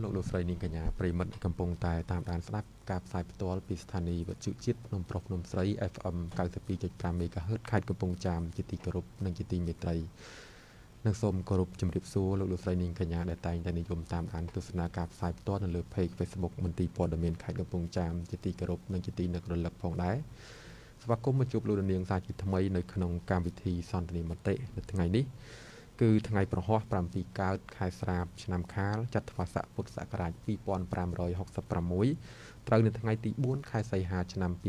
លោកស្រីនាងកញ្ញាប្រិមិត្តកំពុងតែតាមដានស្ដាប់ការផ្សាយផ្ទាល់ពីស្ថានីយ៍វិទ្យុជាតិភ្នំប្រុសភ្នំស្រី FM 92.5 MHz ខេត្តកំពង់ចាមជាទីគោរពនិងជាទីមេត្រីនិងសូមគោរពជំរាបសួរលោកស្រីនាងកញ្ញាដែលតែងតែនិយមតាមដានទស្សនាការផ្សាយផ្ទាល់នៅលើ Page Facebook មន្ទីរព័ត៌មានខេត្តកំពង់ចាមជាទីគោរពនិងជាទីនឹករលឹកផងដែរស្វាគមន៍មកជួបលោកនាងសាជាថ្មីនៅក្នុងកម្មវិធីសន្ទនាមតិនៅថ្ងៃនេះគឺថ្ងៃប្រហោះ7កើតខែស្រាបឆ្នាំខាលចត្វាស័កពុទ្ធសករាជ2566ត្រូវនៅថ្ងៃទី4ខែសីហាឆ្នាំ2022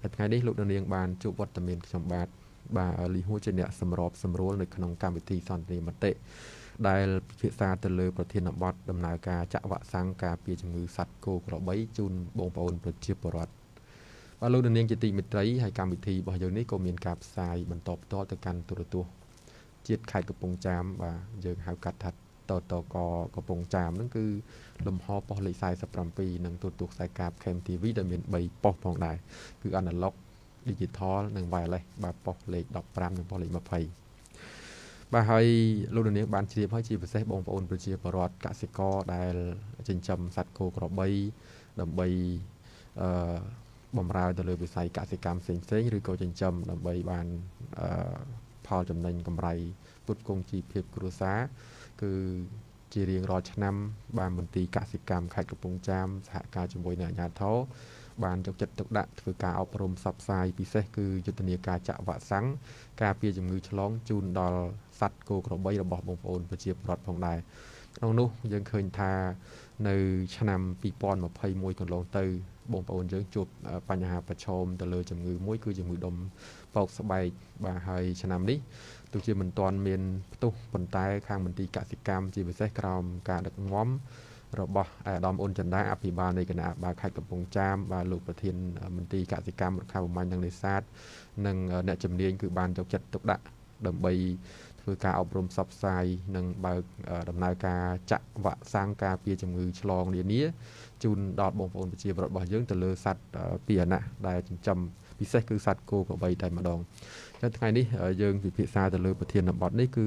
នៅថ្ងៃនេះលោកនាងបានជួបវត្តមានខ្ញុំបាទលីហួរជាអ្នកសម្របសម្រួលនៅក្នុងកម្មវិធីសន្ទនាមតិដែលពិភាក្សាទៅលើប្រធានបទដំណើរការចាក់វ៉ាក់សាំងការពារជំងឺសត្វគោក្របីជូនបងប្អូនប្រជាពលរដ្ឋបាទលោកនាងជាទីមេត្រីហើយកម្មវិធីរបស់យើងនេះក៏មានការផ្សាយបន្តផ្ទាល់ទៅកាន់ទូរទស្សន៍ជាតិខេត្តកំពង់ចាមបាទយើងហៅកាត់ថាតកកំពង់ចាមហ្នឹងគឺលំហប៉ុស្តិ៍លេខ47និងទូរទស្សន៍ខ្សែកាប KMTV ដែលមាន3ប៉ុស្តិ៍ផងដែរគឺ Analog Digital និង Wireless បាទប៉ុស្តិ៍លេខ15និងប៉ុស្តិ៍លេខ20បាទហើយលោកនាងបានជ្រាបហើយជាពិសេសបងប្អូនប្រជាពលរដ្ឋកសិករដែលចិញ្ចឹមសត្វគោក្របីដើម្បីបំរើទៅលើវិស័យកសិកម្មផ្សេងៗឬក៏ចិញ្ចឹមដើម្បីបានផលចំណេញកម្រៃពុតគង់ជីវភាពគ្រួសារគឺជារៀងរាល់ឆ្នាំបានមន្ទីរកសិកម្មខេត្តកំពង់ចាមសហការជាមួយនឹងអាជ្ញាធរបានយកចិត្តទុកដាក់ធ្វើការអប់រំផ្សព្វផ្សាយពិសេសគឺយុទ្ធនាការចាក់វ៉ាក់សាំងការពារជំងឺឆ្លងជូនដល់សត្វគោក្របីរបស់បងប្អូនប្រជាពលរដ្ឋផងដែរក្នុងនោះយើងឃើញថានៅឆ្នាំ2021កន្លងទៅបងប្អូនយើងជួបបញ្ហាប្រឈមទៅលើជំងឺមួយគឺជំងឺដុំបោកស្បែកបាទហើយឆ្នាំនេះទោះជាមិនទាន់មានផ្ទុះប៉ុន្តែខាងមន្ទីរកសិកម្មជាពិសេសក្រោមការដឹកនាំរបស់អាដាមអ៊ុនចន្ទាអភិបាលនៃគណៈបាលខេត្តកំពង់ចាមបាទលោកប្រធានមន្ទីរកសិកម្មរដ្ឋាភិបាលនិងនេសាទនិងអ្នកជំនាញគឺបានយកចិត្តទុកដាក់ដើម្បីធ្វើការអប់រំផ្សព្វផ្សាយនិងបើកដំណើរការចាក់វ៉ាក់សាំងការពារជំងឺឆ្លងនានាជូនដល់បងប្អូនប្រជាពលរដ្ឋរបស់យើងទៅលើសត្វពាហនៈដែលចិញ្ចឹមពិសេសគឺសត្វគោក្របីតែម្ដងចឹងថ្ងៃនេះយើងពិភាក្សាទៅលើប្រធានបទនេះគឺ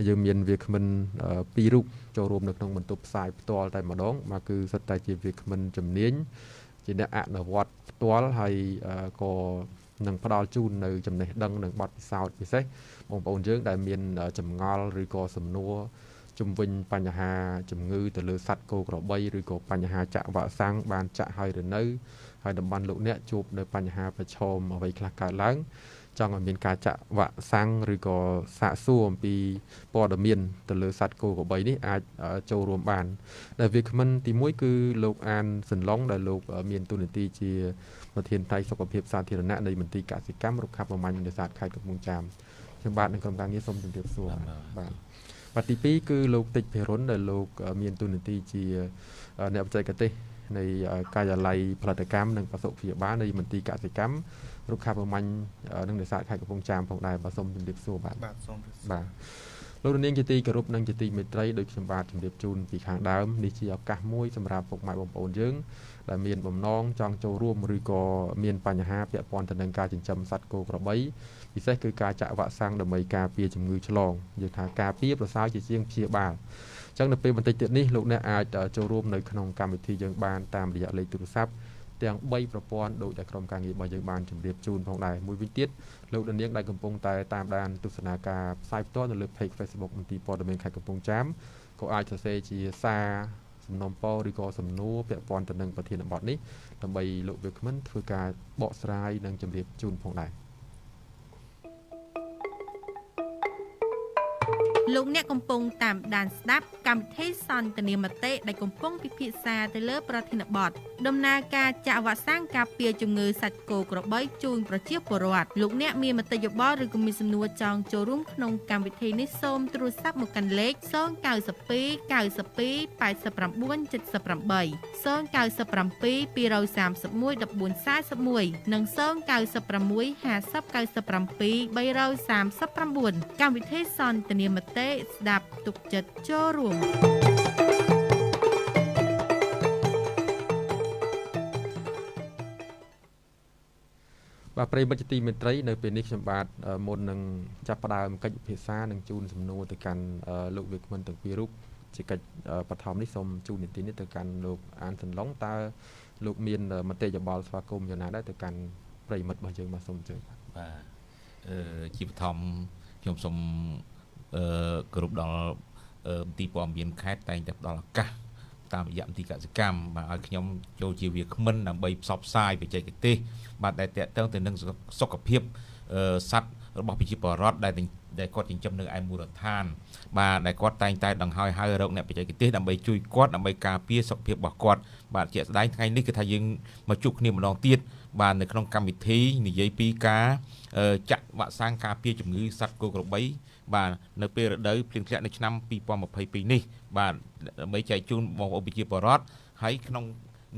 យើងមានវាគ្មិន2រូបចូលរួមនៅក្នុងបន្ទប់ផ្សាយផ្ទាល់តែម្ដងមកគឺសិតតែជាវាគ្មិនជំនាញជាអ្នកអនុវត្តផ្ទាល់ហើយក៏នឹងផ្ដល់ជូននៅចំណេះដឹងនិងបទពិសោធន៍ពិសេសបងប្អូនយើងដែលមានចម្ងល់ឬក៏សំណួរជំវិញបញ្ហាជំងឺទៅលើសត្វគោក្របីឬក៏បញ្ហាចាក់វ៉ាក់សាំងបានចាក់ហើយឬនៅហើយតំបន់លោកអ្នកជួបនៅបញ្ហាប្រឈមអ្វីខ្លះកើតឡើងចង់ឲ្យមានការចាក់វ៉ាក់សាំងឬក៏សាកសួរអំពីព័ត៌មានទៅលើសត្វគោក្របីនេះអាចចូលរួមបានដែលវាគ្មិនទី1គឺលោកអានសន្លងដែលលោកមានតួនាទីជាប្រធានផ្នែកសុខភាពសាធារណៈនៃមន្ទីរកសិកម្មរុក្ខាប្រមាញ់នេសាទខេត្តកំពង់ចាមខ្ញុំបាទនឹងក្រុមការងារសូមជម្រាបសួរបាទទី2គឺលោកតិចភិរុនដែលលោកមានតួនាទីជាអ្នកបច្ចេកទេសនៃការិយាល័យផលិតកម្មនិងបសុព្យាបាលនៃមន្ទីរកសិកម្មរុក្ខាប្រមាញ់និងនេសាទខេត្តកំពង់ចាមផងដែរបាទសូមជម្រាបសួរបាទសូមបាទលោកនាងជាទីគោរពនិងជាទីមេត្រីដោយខ្ញុំបាទជម្រាបជូនពីខាងដើមនេះជាឱកាសមួយសម្រាប់ពុកម៉ែបងប្អូនយើងដែលមានបំណងចង់ចូលរួមឬក៏មានបញ្ហាពាក់ព័ន្ធទៅនឹងការចិញ្ចឹមសត្វគោក្របីពិសេសគឺការចាក់វ៉ាក់សាំងដើម្បីការពារជំងឺឆ្លងយើងថាការពារប្រសើរជាជាងព្យាបាលអញ្ចឹងនៅពេលបន្តិចទៀតនេះលោកអ្នកអាចចូលរួមនៅក្នុងកម្មវិធីយើងបានតាមរយៈលេខទូរស័ព្ទទាំង3ប្រព័ន្ធដោយតែក្រុមការងាររបស់យើងបានជម្រាបជូនផងដែរមួយវិញទៀតលោកនាងដែលកំពុងតែតាមដានទស្សនាការផ្សាយផ្ទាល់នៅលើ Page Facebook មន្ទីរព័ត៌មានខេត្តកំពង់ចាមក៏អាចសរសេរជាសារសំណុំពរឬក៏សំណួរពាក់ព័ន្ធទៅនឹងប្រធានបទនេះដើម្បីលោកវាគ្មិនធ្វើការបកស្រាយនិងជម្រាបជូនផងដែរលោកអ្នកកំពុងតាមដានស្ដាប់កម្មវិធីសន្ទនាមតិដែលកំពុងពិភាក្សាទៅលើប្រធានបទដំណើរការចាក់វ៉ាក់សាំងការពារជំងឺសាច់គោក្របីជូនប្រជាពលរដ្ឋលោកអ្នកមានមតិយោបល់ឬក៏មានសំណួរចង់ចូលរួមក្នុងកម្មវិធីនេះសូមទូរស័ព្ទមកកាន់លេខ092 92 89 78 097 231 1441និង096 50 97 339កម្មវិធីសន្ទនាមតិស្ដាប់ទុកចិត្តចូលរួមបាទប្រិយមិត្តជាទីមេត្រីនៅពេលនេះខ្ញុំបាទមុននឹងចាប់ផ្ដើមកិច្ចពិភាក្សានិងជូនសំណួរទៅកាន់លោកវាគ្មិនទាំងពីររូប ជាកិច្ចបឋមនេះសូមជូននីតិនេះទៅកាន់លោកអានសន្លងតើលោកមានមតិយោបល់ស្វាគមន៍យ៉ាងណាដែរទៅកាន់ប្រិមិត្តរបស់យើងមកសូមអញ្ជើញបាទជាបឋមខ្ញុំសូមគោរពដល់ទីព័ត៌មានខេត្តតែងតែផ្ដល់ឱកាសតាមរយៈមន្ទីរកសិកម្មបាទឲ្យខ្ញុំចូលជាវាគ្មិនដើម្បីផ្សព្វផ្សាយបច្ចេកទេសបាទដែលតេតឹងទៅនឹងសុខភាពសត្វរបស់ប្រជាពលរដ្ឋដែលគាត់ចិញ្ចឹមនៅឯមូលដ្ឋានបាទដែលគាត់តែងតែដង្ហោយហៅរកអ្នកបច្ចេកទេសដើម្បីជួយគាត់ដើម្បីការពារសុខភាពរបស់គាត់បាទជាក់ស្ដែងថ្ងៃនេះគឺថាយើងមកជួបគ្នាម្ដងទៀតបាទនៅក្នុងកម្មវិធីនិយាយពីការចាក់វ៉ាក់សាំងការពារជំងឺសត្វគោក្របីបាទនៅពេលរដូវភ្លៀងធ្លាក់នៅឆ្នាំ2022នេះបាទដើម្បីចែកជូនបងប្អូនប្រជាពលរដ្ឋហើយក្នុង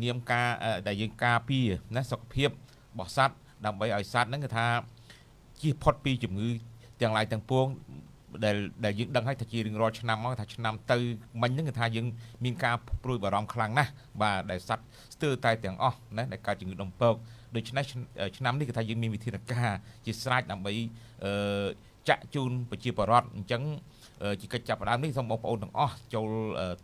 នាមការដែលយើងការពារណាសុខភាពរបស់សត្វដើម្បីឲ្យសត្វហ្នឹងគឺថាជៀសផុតពីជំងឺទាំងឡាយទាំងពួងដែលយើងដឹងហើយថាជារៀងរាល់ឆ្នាំមកថាឆ្នាំទៅមិញហ្នឹងគឺថាយើងមានការព្រួយបារម្ភខ្លាំងណាស់បាទដែលសត្វស្ទើរតែទាំងអស់ណាដែលកើតជំងឺដុំពកដូច្នេះឆ្នាំនេះគឺថាយើងមានវិធានការជាស្រេចដើម្បីចាក់ជូនប្រជាពលរដ្ឋអញ្ចឹងជាកិច្ចចាប់ផ្ដើមនេះសូមបងប្អូនទាំងអស់ចូល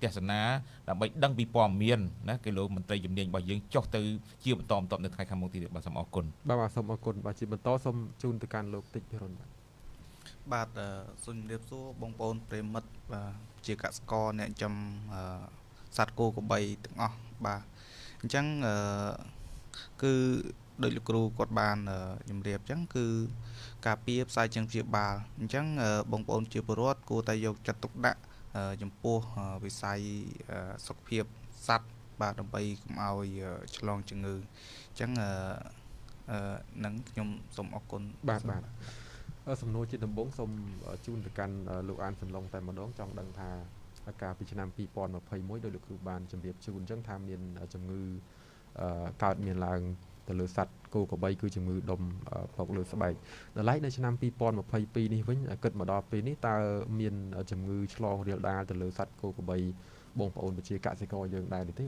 ទស្សនាដើម្បីដឹងពីព័ត៌មានណាគេលោកមន្ត្រីជំនាញរបស់យើងចុះទៅជាបន្តនៅថ្ងៃខាងមុខទៀតបាទសូមអរគុណបាទសូមអរគុណបាទជាបន្តសូមជូនទៅកាន់លោកតិចរុនបាទសូមជម្រាបសួរបងប្អូនប្រិមិត្តបាទជាកសិករអ្នកចិញ្ចឹមសត្វគោក្របីទាំងអស់បាទអញ្ចឹងគឺដោយលោកគ្រូគាត់បានជម្រាបអញ្ចឹងគឺការពារផ្សាយជើងព្យាបាលអញ្ចឹងបងប្អូនជាពលរដ្ឋគួរតែយកចិត្តទុកដាក់ចំពោះវិស័យសុខភាពសត្វបាទដើម្បីកុំឲ្យឆ្លងជំងឺអញ្ចឹងនឹងខ្ញុំសូមអរគុណបាទសំណួរជាដំបូងសូមជូនទៅកាន់លោកអានសន្លងតែម្ដងចង់ដឹងថាកាលពីឆ្នាំ2021ដោយលោកគ្រូបានជម្រាបជូនអញ្ចឹងថាមានជំងឺកើតមានឡើងទៅលើសត្វគោក្របីគឺជំងឺដុំផុកលើស្បែកដល់ឡែកនៅឆ្នាំ2022នេះវិញគិតមកដល់ពេលនេះតើមានជំងឺឆ្លងរាលដាលទៅលើសត្វគោក្របីបងប្អូនប្រជាកសិករយើងដែរទេ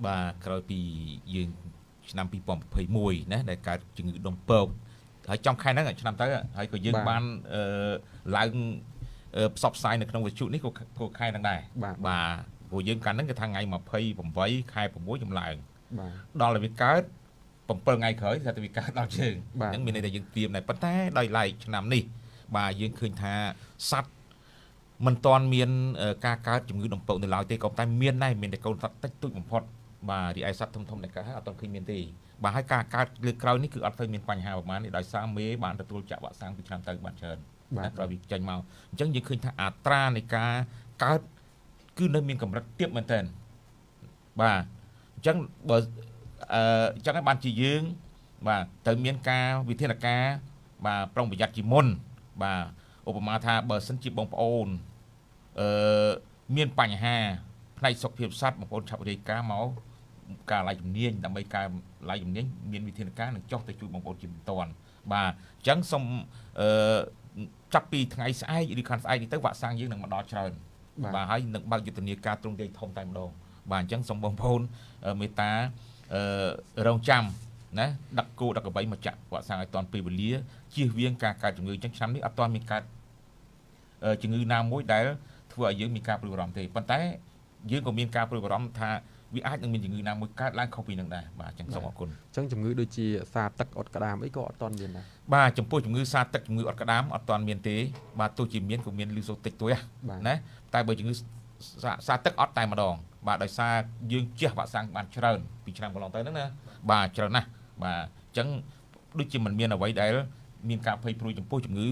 បាទក្រោយពីយើងឆ្នាំ2021ណាដែលកើតជំងឺដុំពកហើយចំខែហ្នឹងឆ្នាំទៅហើយក៏យើងបានឡើងផ្សព្វផ្សាយនៅក្នុងវិទ្យុនេះក៏ខែហ្នឹងដែរបាទព្រោះយើងកាន់ហ្នឹងគឺថាថ្ងៃ28ខែ6ចម្លើងដល់តែវាកើត7ថ្ងៃក្រោយថាទៅវាកើតដល់ជើងអញ្ចឹងមានន័យថាយើងត្រៀមដែរប៉ុន្តែដោយឡែកឆ្នាំនេះបាទយើងឃើញថាសត្វមិនទាន់មានការកើតជំងឺដុំពកនៅឡើយទេក៏តែមានដែរមានតែកូនសត្វតិចតួចបំផុតបាទរីឯសត្វធំដែលកើតហើយអត់ទាន់ឃើញមានទេបាទហើយការកើតលើក្រោយនេះគឺអត់ទៅមានបញ្ហាប្រហែលនេះដោយសារមេបានទទួលចាក់វ៉ាក់សាំងពីឆ្នាំទៅបានច្រើនបាទក្រោយវាចេញមកអញ្ចឹងយើងឃើញថាអត្រានៃការកើតគឺនៅមានកម្រិតទាបមែនទែនបាទអញ្ចឹងបើអញ្ចឹងបានជាយើងបាទត្រូវមានការវិធានការបាទប្រុងប្រយ័ត្នជាមុនបាទឧបមាថាបើសិនជាបងប្អូនមានបញ្ហាផ្នែកសុខភាពសត្វបងប្អូនឆាប់រាយការណ៍មកការឡាយជំនាញដើម្បីការឡាយជំនាញមានវិធានការនឹងចុះទៅជួយបងប្អូនជាបន្ទាន់បាទអញ្ចឹងសូមចាប់ពីថ្ងៃស្អែកឬខាងស្អែកនេះទៅវ៉ាក់សាំងយើងនឹងមកដល់ច្រើនបាទហើយនឹងបើកយុទ្ធនាការទ្រង់ទ្រាយធំតែម្ដងបាទអញ្ចឹងសូមបងប្អូនមេត្តារងចាំណាដឹកគោដឹកក្របីមកចាក់វ៉ាក់សាំងឲ្យតាន់ពេលវេលាជៀសវាងការកើតជំងឺអញ្ចឹងឆ្នាំនេះអត់ទាន់មានកើតជំងឺណាមួយដែលធ្វើឲ្យយើងមានការព្រួយបារម្ភទេប៉ុន្តែយើងក៏មានការព្រួយបារម្ភថាវាអាចនឹងមានជំងឺណាមួយកើតឡើងខុសពីនឹងដែរបាទអញ្ចឹងសូមអរគុណអញ្ចឹងជំងឺដូចជាសាទឹកអុតក្តាមអីក៏អត់ទាន់មានដែរបាទចំពោះជំងឺសាទឹកជំងឺអុតក្តាមអត់ទាន់មានទេបាទទោះជាមានក៏មានលឺសូតិចតួចណាតែបើជំងឺសាទឹកអត់តែម្ដងបាទដោយសារយើងជះវ៉ាក់សាំងបានច្រើនពីឆ្នាំកន្លងទៅហ្នឹងណាបាទច្រើនណាស់បាទអញ្ចឹងដូចជាមិនមានអ្វីដែលមានការភ័យព្រួយចំពោះជំងឺ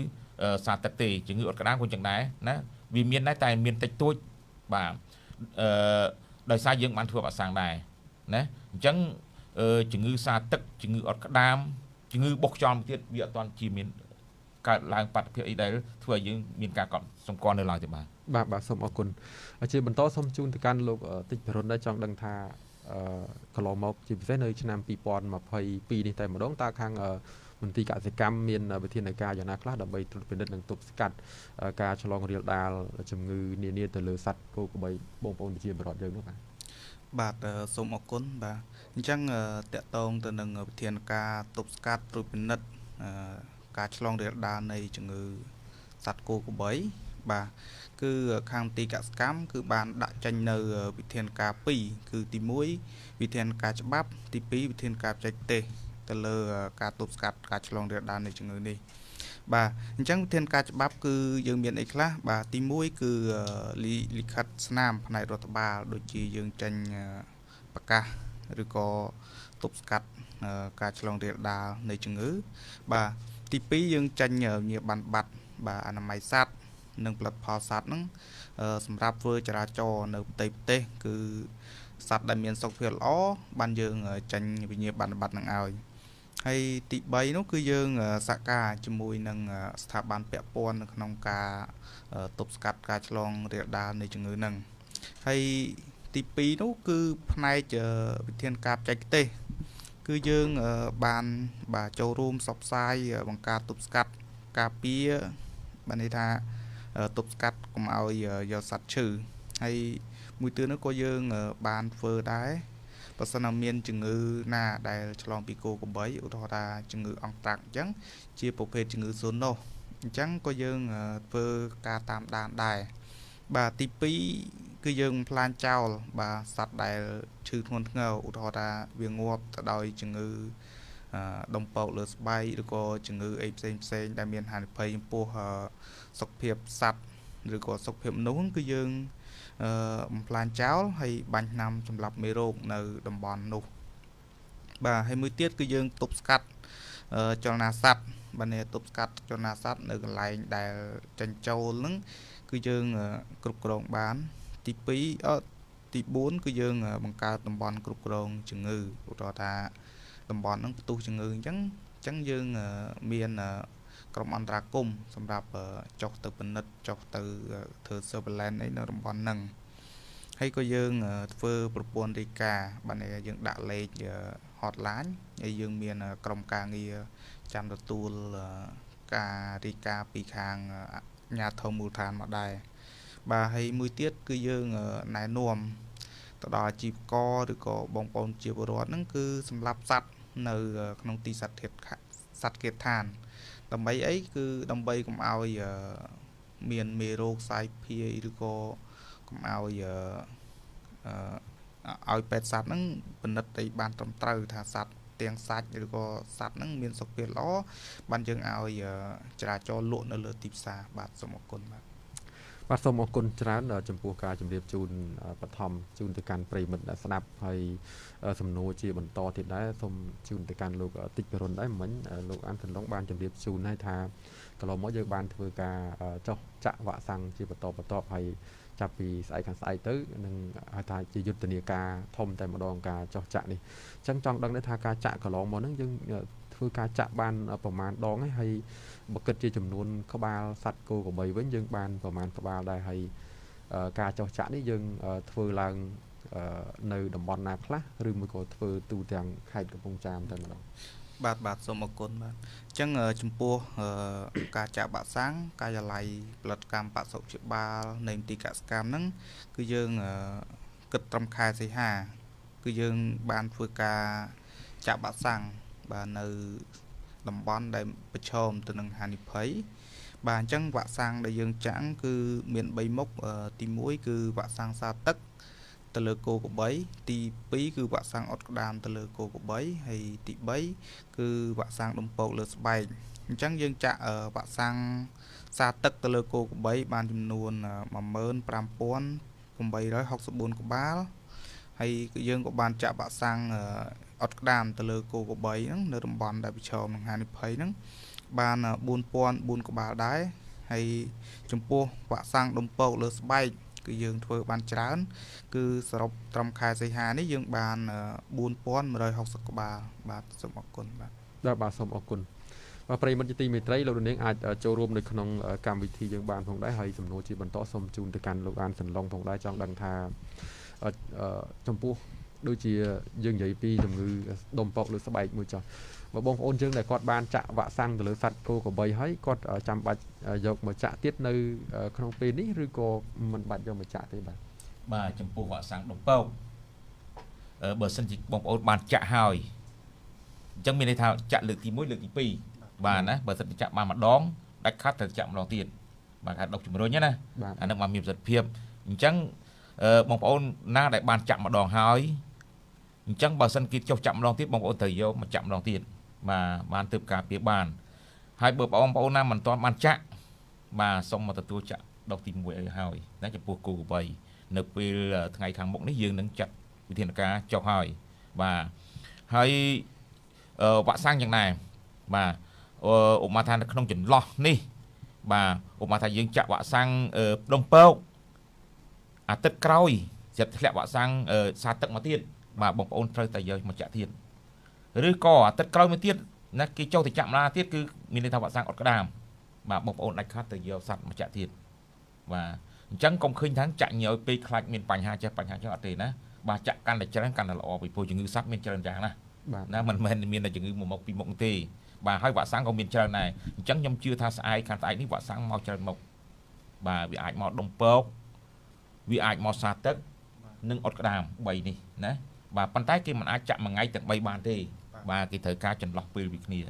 សាទឹកទេជំងឺអុតក្តាមក៏អញ្ចឹងដែរណាវាមានដែរតែមានតិចតួចបាទដោយសារយើងបានធ្វើវ៉ាក់សាំងដែរណាអញ្ចឹងជំងឺសាទឹកជំងឺអុតក្តាមជំងឺបុកខ្យល់ទៀតវាអត់ទាន់ជាមានកើតឡើងបាតុភិបអីដែលធ្វើឲ្យយើងមានការកត់សម្គាល់នៅឡើយទេបាទសូមអរគុណជាបន្តសូមជូនទៅកាន់លោកតិចបរុនដែរចង់ដឹងថាកន្លងមកជាពិសេសនៅឆ្នាំ2022នេះតែម្ដងតើខាងមន្ទីរកសិកម្មមានវិធានការយ៉ាងណាខ្លះដើម្បីត្រួតពិនិត្យនិងទប់ស្កាត់ការឆ្លងរាលដាលជំងឺនានាទៅលើសត្វគោក្របីបងប្អូនប្រជាពលរដ្ឋយើងនោះបាទសូមអរគុណបាទអញ្ចឹងតកតងទៅនឹងវិធានការទប់ស្កាត់ត្រួតពិនិត្យការឆ្លងរាលដាលនៃជំងឺសត្វគោក្របី បាទគឺខាងទីកសកម្មគឺបានដាក់ចេញនៅវិធានការ2គឺទី1វិធានការច្បាប់ទី2វិធានការបច្ចេកទេសទៅលើការទប់ស្កាត់ការឆ្លងរាលដាលនៃជំងឺនេះបាទអញ្ចឹងវិធានការច្បាប់គឺយើងមានអីខ្លះបាទទី1គឺលិខិតស្នាមផ្នែករដ្ឋបាលដូចជាយើងចេញប្រកាសឬក៏ទប់ស្កាត់ការឆ្លងរាលដាលនៃជំងឺបាទទី2យើងចេញញាប័ណ្ណប័ត្របាទអនាម័យសត្វនិងផលិតផលសត្វហ្នឹងសម្រាប់ធ្វើចរាចរណ៍នៅផ្ទៃប្រទេសគឺសត្វដែលមានសុខភាពល្អបានយើងចេញវិញ្ញាបនបត្រនឹងឲ្យហើយទី3នោះគឺយើងសហការជាមួយនឹងស្ថាប័នពាក់ព័ន្ធនៅក្នុងការទប់ស្កាត់ការឆ្លងរាលដាលនៃជំងឺហ្នឹងហើយទី2នោះគឺផ្នែកវិធានការបច្ចេកទេសគឺយើងបានបាទចូលរួមផ្សព្វផ្សាយបង្ការទប់ស្កាត់ការពារបានន័យថាទប់ស្កាត់កុំឲ្យយកសត្វឈឺហើយមួយទៀតនោះក៏យើងបានធ្វើដែរបើសិនណាមានជំងឺណាដែលឆ្លងពីគោក្របីឧទាហរណ៍ថាជំងឺអង្ត្រាក់អញ្ចឹងជាប្រភេទជំងឺសូណូសអញ្ចឹងក៏យើងធ្វើការតាមដានដែរបាទទី2គឺយើងផ្លាញចោលបាទសត្វដែលឈឺធ្ងន់ធ្ងរឧទាហរណ៍ថាវាងាប់ទៅដោយជំងឺដុំពកលើស្បែកឬក៏ជំងឺអីផ្សេងដែលមានហានិភ័យចំពោះសុខភាពសត្វឬក៏សុខភាពមនុស្សគឺយើងបំផ្លាញចោលហើយបាញ់ថ្នាំសម្លាប់មេរោគនៅតំបន់នោះបាទហើយមួយទៀតគឺយើងទប់ស្កាត់ចលនាសត្វបាទនេះទប់ស្កាត់ចលនាសត្វនៅកន្លែងដែលចិញ្ចូលហ្នឹងគឺយើងគ្រប់គ្រងបានទី4គឺយើងបង្កើតតំបន់គ្រប់គ្រងជំងឺឧទាហរណ៍ថាតំបន់ហ្នឹងផ្ទុះជំងឺអញ្ចឹងយើងមានក្រុមអន្តរាគមន៍សម្រាប់ចុះទៅពិនិត្យចុះទៅធ្វើ surveillance នៅតំបន់ហ្នឹងហើយក៏យើងធ្វើប្រព័ន្ធរាយការណ៍បាទយើងដាក់លេខ hotline ហើយយើងមានក្រុមការងារចាំទទួលការរាយការណ៍ពីខាងអាជ្ញាធរមូលដ្ឋានមកដែរបាទហើយមួយទៀតគឺយើងណែនាំទៅដល់អាជីវករឬក៏បងប្អូនជាពលរដ្ឋហ្នឹងគឺសម្រាប់សត្វនៅក្នុងទីសត្វគាតឋានដើម្បីអីគឺដើម្បីកុំឲ្យមានមេរោគសាយភាយឬក៏កុំឲ្យពេទ្យសត្វហ្នឹងពិនិត្យឲ្យបានត្រឹមត្រូវថាសត្វទាំងសាច់ឬក៏សត្វហ្នឹងមានសុខភាពល្អបានយើងឲ្យចរាចរណ៍លក់នៅលើទីផ្សារបាទសូមអរគុណបាទសូមអរគុណច្រើនចំពោះការជម្រាបជូនបឋមជូនទៅកាន់ប្រិយមិត្តដែលស្ដាប់ហើយសំណួរជាបន្តទៀតដែរសូមជូនទៅកាន់លោកតិចពិរុនដែរមិញលោកអានសន្លងបានជម្រាបជូនហើយថាកន្លងមកយើងបានធ្វើការចុះចាក់វ៉ាក់សាំងជាបន្តហើយចាប់ពីស្អែកខាងស្អែកទៅនឹងហៅថាជាយុទ្ធនាការធំតែម្ដងការចុះចាក់នេះអញ្ចឹងចង់ដឹងថាការចាក់កន្លងមកហ្នឹងយើងធ្វើការចាក់បានប្រមាណដងហើយបើគិតជាចំនួនក្បាលសត្វគោក្របីវិញយើងបានប្រមាណក្បាលដែរហើយការចុះចាក់នេះយើងធ្វើឡើងនៅតំបន់ណាខ្លះឬមួយក៏ធ្វើទូទាំងខេត្តកំពង់ចាមតែម្ដងបាទសូមអរគុណបាទអញ្ចឹងចំពោះការចាក់វ៉ាក់សាំងការិយាល័យផលិតកម្មបសុជាបាលនៃមន្ទីរកសិកម្មហ្នឹងគឺយើងគិតត្រឹមខែសីហាគឺយើងបានធ្វើការចាក់វ៉ាក់សាំងបាទនៅតំបន់ដែលប្រឈមទៅនឹងហានិភ័យបាទអញ្ចឹងវ៉ាក់សាំងដែលយើងចាក់គឺមាន3មុខទី1គឺវ៉ាក់សាំងសាទឹកទៅលើគោក្របីទី2គឺវ៉ាក់សាំងអុតក្តាមទៅលើគោក្របីហើយទី3គឺវ៉ាក់សាំងដុំពកលើស្បែកអញ្ចឹងយើងចាក់វ៉ាក់សាំងសាទឹកទៅលើគោក្របីបានចំនួន 15864 ក្បាលហើយយើងក៏បានចាក់វ៉ាក់សាំងអុតក្តាមទៅលើគោក្របីហ្នឹងនៅតំបន់ដែលប្រឈមនឹងហានិភ័យហ្នឹងបាន4004 ក្បាលដែរហើយចំពោះវ៉ាក់សាំងដុំពកលើស្បែកគឺយើងធ្វើបានច្រើនគឺសរុបត្រឹមខែសីហានេះយើងបាន4160 ក្បាលបាទសូមអរគុណបាទសូមអរគុណបាទប្រិយមិត្តជាទីមេត្រីលោកនាងអាចចូលរួមនៅក្នុងកម្មវិធីយើងបានផងដែរហើយសំណួរជាបន្តសូមជូនទៅកាន់លោកអានសន្លងផងដែរចង់ដឹងថាចំពោះដូចជាយើងនិយាយពីជំងឺដុំពកលើស្បែកមួយចុះបើបងប្អូនយើងដែលគាត់បានចាក់វ៉ាក់សាំងទៅលើសត្វគោក្របីហើយគាត់ចាំបាច់យកមកចាក់ទៀតនៅក្នុងពេលនេះឬក៏មិនបាច់យកមកចាក់ទេបាទចំពោះវ៉ាក់សាំងដុំពកបើសិនជាបងប្អូនបានចាក់ហើយអញ្ចឹងមានន័យថាចាក់លើកទី1លើកទី2បាទណាបើសិនជាចាក់បានម្ដងដាច់ខាត់ត្រូវចាក់ម្ដងទៀត បាទថាដុកជំរុញណាអានឹងមកមានប្រសិទ្ធភាពអញ្ចឹងបងប្អូនណាដែលបានចាក់ម្ដងហើយអញ្ចឹងបើសិនគេចុះចាក់ម្ដងទៀតបងប្អូនត្រូវយកមកចាក់ម្ដងទៀតបាទបានទើបការពារបានហើយបើបងប្អូនណាមិនទាន់បានចាក់បាទសូមមកទទួលចាក់ដុសទី1ឲ្យហើយណាចំពោះគូក្របីនៅពេលថ្ងៃខាងមុខនេះយើងនឹងចាត់វិធានការចុះហើយបាទហើយវ៉ាក់សាំងយ៉ាងណាបាទឧបមាថានៅក្នុងចន្លោះនេះបាទឧបមាថាយើងចាក់វ៉ាក់សាំងដុំពោកអាទិត្យក្រោយស្រាប់ធ្លាក់វ៉ាក់សាំងសារទឹកមកទៀតបាទបងប្អូនត្រូវតែយកមកចាក់ទៀតឬក៏អាទិត្យក្រោយមកទៀតណាគេចុះទៅចាក់ម្ដងទៀតគឺមានន័យថាវ៉ាក់សាំងអត់ក្តាមបាទបងប្អូនដាច់ខាត់ទៅយកសัตว์មកចាក់ទៀតបាទអញ្ចឹងកុំឃើញថាចាក់ញយពេកខ្លាចមានបញ្ហាចេះបញ្ហាចឹងអត់ទេណាបាទចាក់កាន់តែច្រើនកាន់តែល្អពីព្រោះជំងឺសัตว์មានច្រើនយ៉ាងណាណាមិនមែនមានតែជំងឺមួយមុខពីរមុខទេបាទហើយវ៉ាក់សាំងក៏មានច្រើនដែរអញ្ចឹងខ្ញុំជឿថាស្អែកខាងស្អែកនេះវ៉ាក់សាំងមកច្រើនមុខបាទវាអាចមកដុំពកវាអាចមកសារទឹកនិងអត់ក្តាម3នេះណាបាទប៉ុន្តែគេមិនអាចចាក់មួយថ្ងៃទាំង3បានទេបាទគេត្រូវការចន្លោះពេលពីគ្នា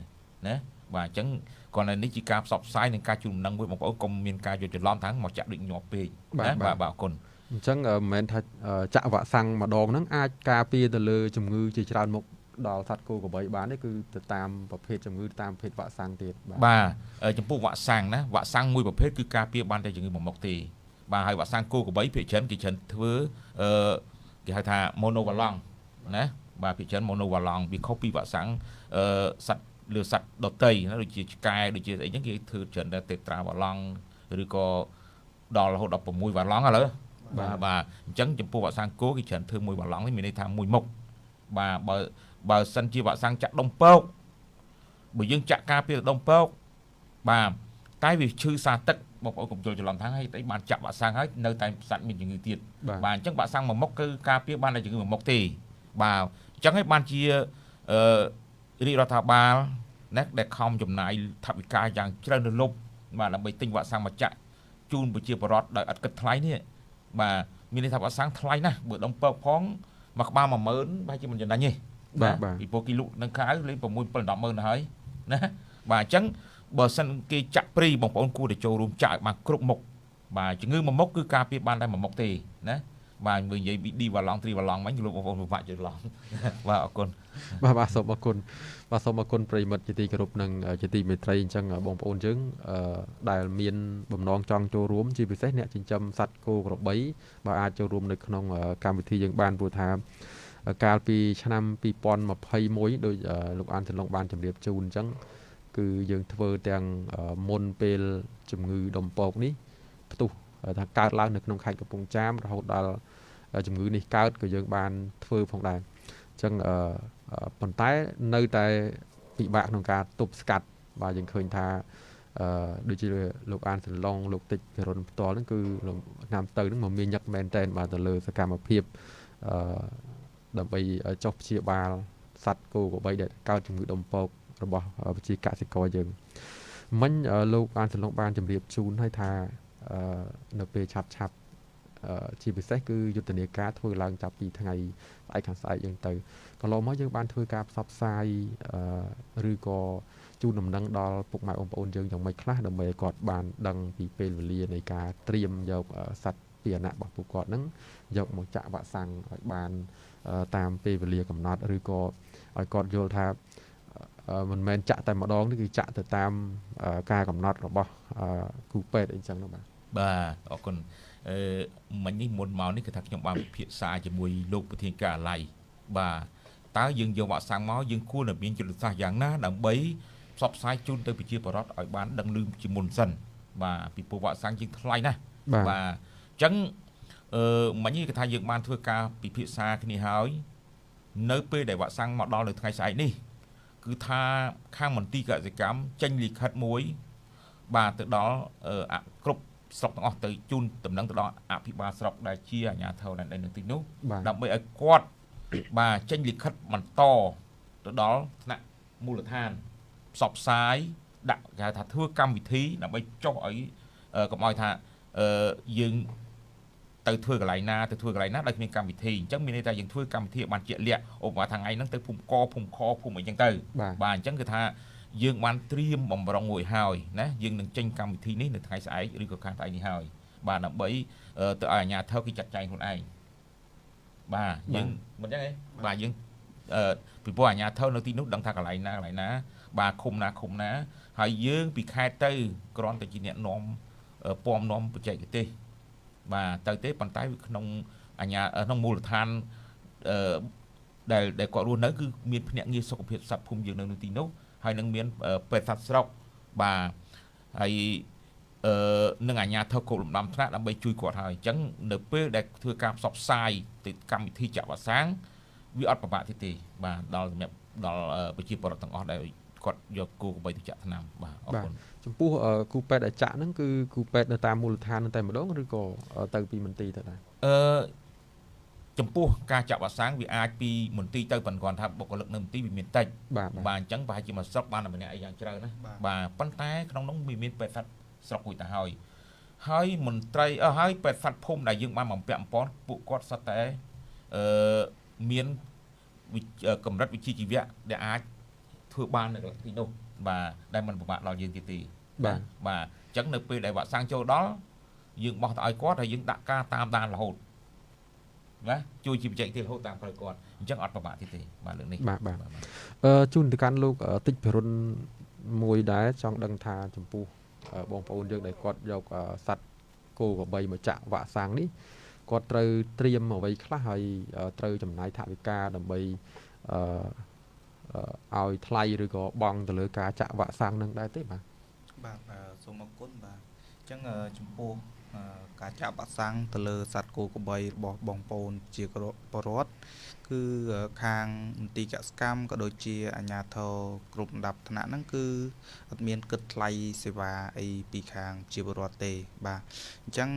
ណាបាទអញ្ចឹងគាត់នៅនេះជាការផ្សព្វផ្សាយនិងការជូនដំណឹងមួយបងប្អូនកុំមានការយល់ច្រឡំថាមកចាក់ដូចញាប់ពេកណាបាទអរគុណអញ្ចឹងមិនមែនថាចាក់វ៉ាក់សាំងម្ដងហ្នឹងអាចការពារទៅលើជំងឺជាច្រើនមុខដល់សត្វគោក្របីបានទេគឺទៅតាមប្រភេទជំងឺតាមប្រភេទវ៉ាក់សាំងទៀតបាទចំពោះវ៉ាក់សាំងណាវ៉ាក់សាំងមួយប្រភេទគឺការពារបានតែជំងឺមួយមុខទេបាទហើយវ៉ាក់សាំងគោក្របីភាគច្រើនគេច្រើនធ្វើគេហៅថា monovalent ណាបាទភាគច្រើន monovalent វាខុសពីវ៉ាក់សាំងសត្វលើសត្វដតីណាដូចជាឆ្កែដូចជាអីចឹងគេធ្វើច្រើនតែ tetravalent ឬក៏ដល់រហូតដល់6 valent ឥឡូវបាទអញ្ចឹងចំពោះវ៉ាក់សាំងគោគេច្រើនធ្វើ1 valent នេះមានន័យថាមួយមុខបាទបើសិនជាវ៉ាក់សាំងចាក់ដុំពកបើយើងចាក់ការពារដុំពកបាទតែវាឈឺសារទឹកបងប្អូនកុំយល់ច្រឡំថាហេតុអីបានចាក់វ៉ាក់សាំងហើយនៅតែសត្វមានជំងឺទៀតបាទអញ្ចឹងវ៉ាក់សាំងមួយមុខគឺការពារបានតែជំងឺមួយមុខទេបាទអញ្ចឹងហើយបានជារាជរដ្ឋាភិបាលណាដែលខំចំណាយថវិកាយ៉ាងច្រើនលើសលប់បាទដើម្បីទិញវ៉ាក់សាំងមកចាក់ជូនប្រជាពលរដ្ឋដោយអត់គិតថ្លៃនេះបាទមានន័យថាវ៉ាក់សាំងថ្លៃណាស់បើដុំពកផងមួយក្បាល 10000 ប្រហែលជាមិនចំណេញទេបាទពីព្រោះគេលក់នៅក្រៅលេង6 7 10ម៉ឺនទៅហើយណាបាទអញ្ចឹងបើសិនគេចាក់ព្រីបងប្អូនគួរតែចូលរួមចាក់ឲ្យបានគ្រប់មុខបាទជំងឺមួយមុខគឺការពារបានតែមួយមុខទេណាបាទមើលនិយាយពីឌីវ៉ាឡង់ទ្រីវ៉ាឡង់មិញលោកបងប្អូនពិបាកច្រឡំបាទអរគុណបាទសូមអរគុណបាទសូមអរគុណប្រិមិត្តជាទីគោរពនិងជាទីមេត្រីអញ្ចឹងបងប្អូនយើងដែលមានបំណងចង់ចូលរួមជាពិសេសអ្នកចិញ្ចឹមសត្វគោក្របីបាទអាចចូលរួមនៅក្នុងកម្មវិធីយើងបានព្រោះថាកាលពីឆ្នាំ2021ដោយលោកអានចន្លងបានជម្រាបជូនអញ្ចឹងគឺយើងធ្វើទាំងមុនពេលជំងឺដុំពកនេះផ្ទុះថាកើតឡើងនៅក្នុងខេត្តកំពង់ចាមរហូតដល់ជំងឺនេះកើតក៏យើងបានធ្វើផងដែរអញ្ចឹងប៉ុន្តែនៅតែពិបាកក្នុងការទប់ស្កាត់បាទយើងឃើញថាដូចជាលោកអានចន្លងលោកតិចពិរុនផ្ទាល់ហ្នឹងគឺឆ្នាំទៅហ្នឹងមកមានញឹកមែនតែនបាទទៅលើសកម្មភាពដើម្បីចុះព្យាបាលសត្វគោក្របីដែលកើតជំងឺដុំពករបស់ប្រជាកសិករយើងមិញលោកអានចន្លងបានជម្រាបជូនឲ្យថានៅពេលឆាប់ជាពិសេសគឺយុទ្ធនាការធ្វើឡើងចាប់ពីថ្ងៃស្អែកខាងស្អែកយើងទៅកន្លងមកយើងបានធ្វើការផ្សព្វផ្សាយឬក៏ជូនដំណឹងដល់ពុកម៉ែបងប្អូនយើងយ៉ាងម៉េចខ្លះដើម្បីឲ្យគាត់បានដឹងពីពេលវេលានៃការត្រៀមយកសត្វពាហនៈរបស់ពួកគាត់ហ្នឹងយកមកចាក់វ៉ាក់សាំងឲ្យបានតាមពេលវេលាកំណត់ឬក៏ឲ្យគាត់យល់ថាមិនមែនចាក់តែម្ដងនេះគឺចាក់ទៅតាមការកំណត់របស់គ្រូពេទ្យអីចឹងនោះបាទអរគុណមិញនេះមុនមកនេះគឺថាខ្ញុំបានពិភាក្សាជាមួយលោកប្រធានការិយាល័យបាទតើយើងយកវ៉ាក់សាំងមកយើងគួរតែមានយុទ្ធសាស្ត្រយ៉ាងណាដើម្បីផ្សព្វផ្សាយជូនទៅប្រជាពលរដ្ឋឲ្យបានដឹងឮជាមុនសិនបាទពីព្រោះវ៉ាក់សាំងជាងថ្លៃណាស់បាទអញ្ចឹងមិញនេះគឺថាយើងបានធ្វើការពិភាក្សាគ្នាហើយនៅពេលដែលវ៉ាក់សាំងមកដល់នៅថ្ងៃស្អែកនេះគឺថាខាងមន្ទីរកសិកម្មចេញលិខិតមួយបាទទៅដល់គ្រប់ស្រុកទាំងអស់ទៅជូនដំណឹងទៅដល់អភិបាលស្រុកដែលជាអាជ្ញាធរនៅទីនោះដើម្បីឲ្យគាត់បាទចេញលិខិតបន្តទៅដល់ថ្នាក់មូលដ្ឋានផ្សព្វផ្សាយដាក់គេហៅថាធ្វើកម្មវិធីដើម្បីចុះឲ្យកុំឲ្យថាយើងទៅធ្វើកន្លែងណាដោយគ្មានកម្មវិធីអញ្ចឹងមានន័យថាយើងធ្វើកម្មវិធីបានជាក់លាក់ឧបមាថាថ្ងៃហ្នឹងទៅភូមិកភូមិខភូមិអីចឹងទៅបាទអញ្ចឹងគឺថា យើងបានត្រៀមបំរុងមួយហើយណាយើងនឹងចេញកម្មវិធីនេះនៅថ្ងៃស្អែកឬក៏ខាងថ្ងៃនេះហើយបាទដើម្បីទៅឲ្យអាជ្ញាធរគេចាត់ចែងខ្លួនឯងបាទយើងមិនចឹងទេបាទយើងពីព្រោះអាជ្ញាធរនៅទីនោះដឹងថាកន្លែងណាបាទឃុំណាហើយយើងពីខេត្តទៅគ្រាន់តែជាអ្នកនាំពំនាំបច្ចេកទេសបាទទៅទេប៉ុន្តែក្នុងអាជ្ញាក្នុងមូលដ្ឋានដែលគាត់រស់នៅគឺមានភ្នាក់ងារសុខភាពសត្វភូមិយើងនៅទីនោះហើយនឹងមានពេទ្យសត្វស្រុកបាទហើយនឹងអាជ្ញាធរគោលលំដាប់ថ្នាក់ដើម្បីជួយគាត់ហើយអញ្ចឹងនៅពេលដែលធ្វើការផ្សព្វផ្សាយទៅកម្មវិធីចាក់វ៉ាក់សាំងវាអត់ពិបាកទេបាទដល់ប្រជាពលរដ្ឋទាំងអស់ដែលគាត់យកគោក្របីទៅចាក់ថ្នាំបាទអរគុណចំពោះគូពេទ្យដែលចាក់ហ្នឹងគឺគូពេទ្យនៅតាមមូលដ្ឋានតែម្ដងឬក៏ទៅពីមន្ទីរទៅដែរចំពោះការចាក់វ៉ាក់សាំងវាអាចពីមន្ទីរទៅប៉ុន្តែគាត់ថាបុគ្គលិកនៅមន្ទីរវាមានតិចបាទអញ្ចឹងប្រហែលជាមួយស្រុកបានតែម្នាក់អីយ៉ាងច្រើនណាបាទប៉ុន្តែក្នុងនោះវាមានពេទ្យសត្វស្រុកមួយទៅហើយមន្ត្រីហើយពេទ្យសត្វភូមិដែលយើងបានបំពាក់បំពន់ពួកគាត់សុទ្ធតែមានកម្រិតវិជ្ជាជីវៈដែលអាចធ្វើបាននៅទីនោះបាទដែលមិនពិបាកដល់យើងទេបាទអញ្ចឹងនៅពេលដែលវ៉ាក់សាំងចូលដល់យើងបោះទៅឲ្យគាត់ហើយយើងដាក់ការតាមដានរហូតណាជួយជាបច្ចេកទេសរហូតតាមក្រោយគាត់អញ្ចឹងអត់ពិបាកទេបាទលើនេះបាទជូនទៅកាន់លោកតិចពិរុនមួយដែរចង់ដឹងថាចំពោះបងប្អូនយើងដែលគាត់យកសត្វគោក្របីមកចាក់វ៉ាក់សាំងនេះគាត់ត្រូវត្រៀមអ្វីខ្លះហើយត្រូវចំណាយថវិកាដើម្បីឲ្យថ្លៃឬក៏បង់ទៅលើការចាក់វ៉ាក់សាំងនឹងដែរទេបាទសូមអរគុណបាទអញ្ចឹងចំពោះការចាក់វ៉ាក់សាំងទៅលើសត្វគោក្របីរបស់បងប្អូនជាពលរដ្ឋគឺខាងមន្ទីរកសិកម្មក៏ដូចជាអាជ្ញាធរគ្រប់លំដាប់ថ្នាក់ហ្នឹងគឺអត់មានគិតថ្លៃសេវាអីពីខាងជាពលរដ្ឋទេបាទអញ្ចឹង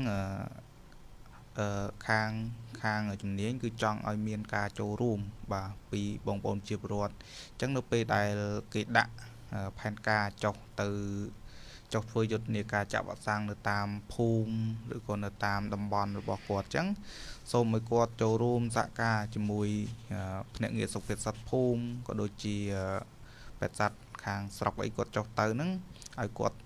ខាងជំនាញគឺចង់ឲ្យមានការចូលរួមបាទពីបងប្អូនជាពលរដ្ឋអញ្ចឹងនៅពេលដែលគេដាក់ផែនការចុះធ្វើយុទ្ធនាការចាក់វ៉ាក់សាំងនៅតាមភូមិឬក៏នៅតាមតំបន់របស់គាត់អញ្ចឹងសូមឲ្យគាត់ចូលរួមសហការជាមួយភ្នាក់ងារសុខភាពសត្វភូមិក៏ដូចជាពេទ្យសត្វខាងស្រុកអីគាត់ចុះទៅហ្នឹងឲ្យគាត់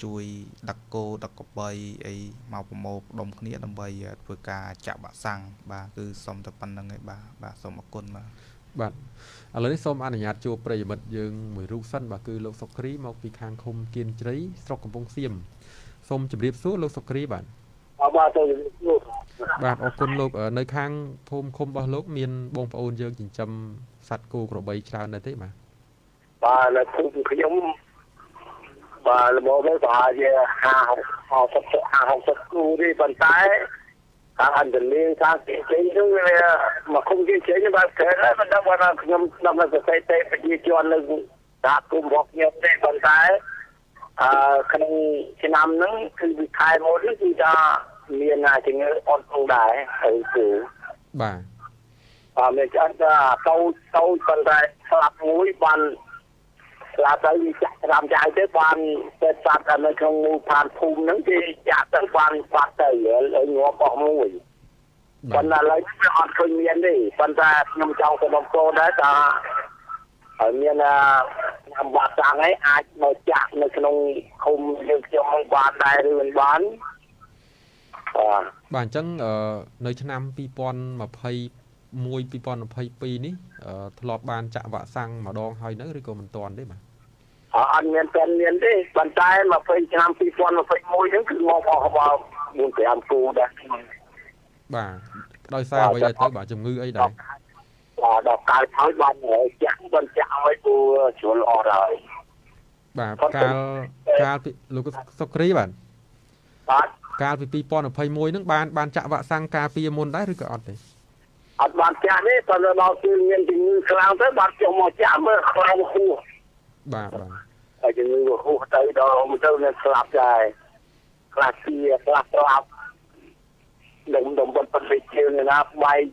ជួយដឹកគោដឹកក្របីអីមកប្រមូលផ្ដុំគ្នាដើម្បីធ្វើការចាក់វ៉ាក់សាំងបាទគឺសូមតែប៉ុណ្្នឹងឯងបាទសូមអរគុណបាទឥឡូវនេះសូមអនុញ្ញាតជួបប្រិយមិត្តយើងមួយរូបសិនបាទគឺលោកសុគ្រីមកពីខាងឃុំគៀនជ្រៃស្រុកកំពង់សៀមសូមជម្រាបសួរលោកសុគ្រីបាទបាទសូមជម្រាបសួរបាទអរគុណលោកនៅខាងភូមិឃុំរបស់លោកមានបងប្អូនយើងចិញ្ចឹមសត្វគោក្របីច្រើនដែរទេបាទនៅភូមិខ្ញុំបាទល្មមទៅប្រហែលជា50គូទេប៉ុន្តែខាងអន្តរជាតិខាងទីជ័យនោះវាមកគុំទីជ័យនេះបាទគេមិនដឹងថាខ្ញុំដល់នៅប្រទេសទេប្រជាជននៅដាក់គុំរបស់ខ្ញុំទេប៉ុន្តែក្នុងឆ្នាំហ្នឹងគឺវិខែមួយនេះគឺថាមានជំងឺអត់ផងដែរហើយគឺបាទមានចាត់ថាតូចប៉ុន្តែស្លាប់មួយបានស្លាប់ទៅចាក់ត្រាំចាយទៅបានតែសត្វនៅក្នុងមូលដ្ឋានភូមិហ្នឹងគេចាក់ទៅបានបាត់ទៅហើយងាប់អស់មួយប៉ុន្តែឥឡូវវាអត់ឃើញមានទេប៉ុន្តែខ្ញុំចង់ទៅបងប្អូនដែរថាហើយមានខ្ញុំបាត់តាំងឲ្យអាចមកចាក់នៅក្នុងឃុំយើងខ្ញុំបានដែរឬមិនបានបាទអញ្ចឹងនៅឆ្នាំ2021 2022នេះធ្លាប់បានចាក់វ៉ាក់សាំងម្ដងហើយនៅឬក៏មិនទាន់ទេបាទអត់មានទេប៉ុន្តែ20ឆ្នាំ2021ហ្នឹងគឺមកអស់about 4-5គូដែរបាទដោយសារអ្វីដែរទៅបាទជំងឺអីដែរដល់កាលហើយបានចាក់ឲ្យពូជ្រុលអស់ហើយបាទកាលពីលោកសុគ្រីបាទកាលពី2021ហ្នឹងបានចាក់វ៉ាក់សាំងការពារមុនដែរឬក៏អត់ទេអត់បានចាក់ទេប៉ុន្តែដល់គឺមានជំងឺខ្លាំងទៅបានចុះមកចាក់មើលខ្លាំងហួសបាទហើយជំងឺហួសទៅដល់ទៅមានស្លាប់ដែរខ្លះស្លាប់ដំបុតពេជ្រជើងណាបែក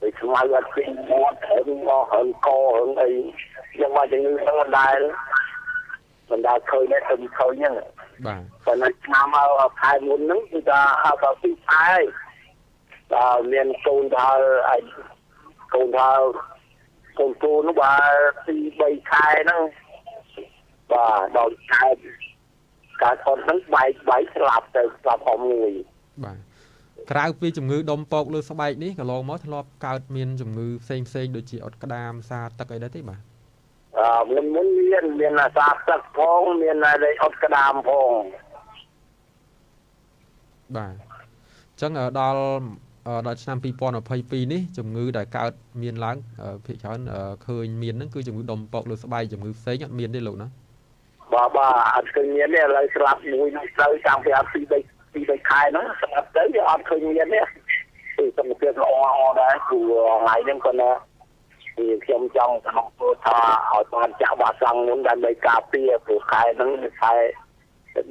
ទៅស្មៅអត់ពេញមាត់ហើយមកហឹងកហឹងអីយ៉ាងមកជំងឺហ្នឹងមិនដែលឃើញទេទៅឃើញហ្នឹងបាទប៉ុន្តែឆ្នាំខែមុនហ្នឹងគឺថាដល់ពីខែមានកូនថា cô nó bà thì bay khai nó và đòi khai cả con nó bay bay lạp phòng người បាទក្រៅពីជំងឺដុំពកលើស្បែកនេះក៏ឡងមកធ្លាប់កើតមានជំងឺផ្សេងដូចជាអុតក្តាមសាទឹកអីដែរទេបាទ មានអាសាទឹកផងមានអីអុតក្តាមផង បាទអញ្ចឹងដល់ឆ្នាំ 2022 នេះជំងឺដែលកើតមានឡើងភាគច្រើនឃើញមានហ្នឹងគឺជំងឺដុំពកលើស្បែកជំងឺផ្សេងអត់មានទេលោកណា បាទអត់ឃើញមានទេឥឡូវស្លាប់មួយនេះទៅតាមពីអត់ពី3ខែហ្នឹងស្លាប់ទៅវាអត់ឃើញមានទេគឺសមភាពល្អដែរគឺថ្ងៃហ្នឹងក៏ណាខ្ញុំចង់សំណពោថាឲ្យបានចាក់វ៉ាក់សាំងមុនដើម្បីការពារព្រោះខែហ្នឹងខែ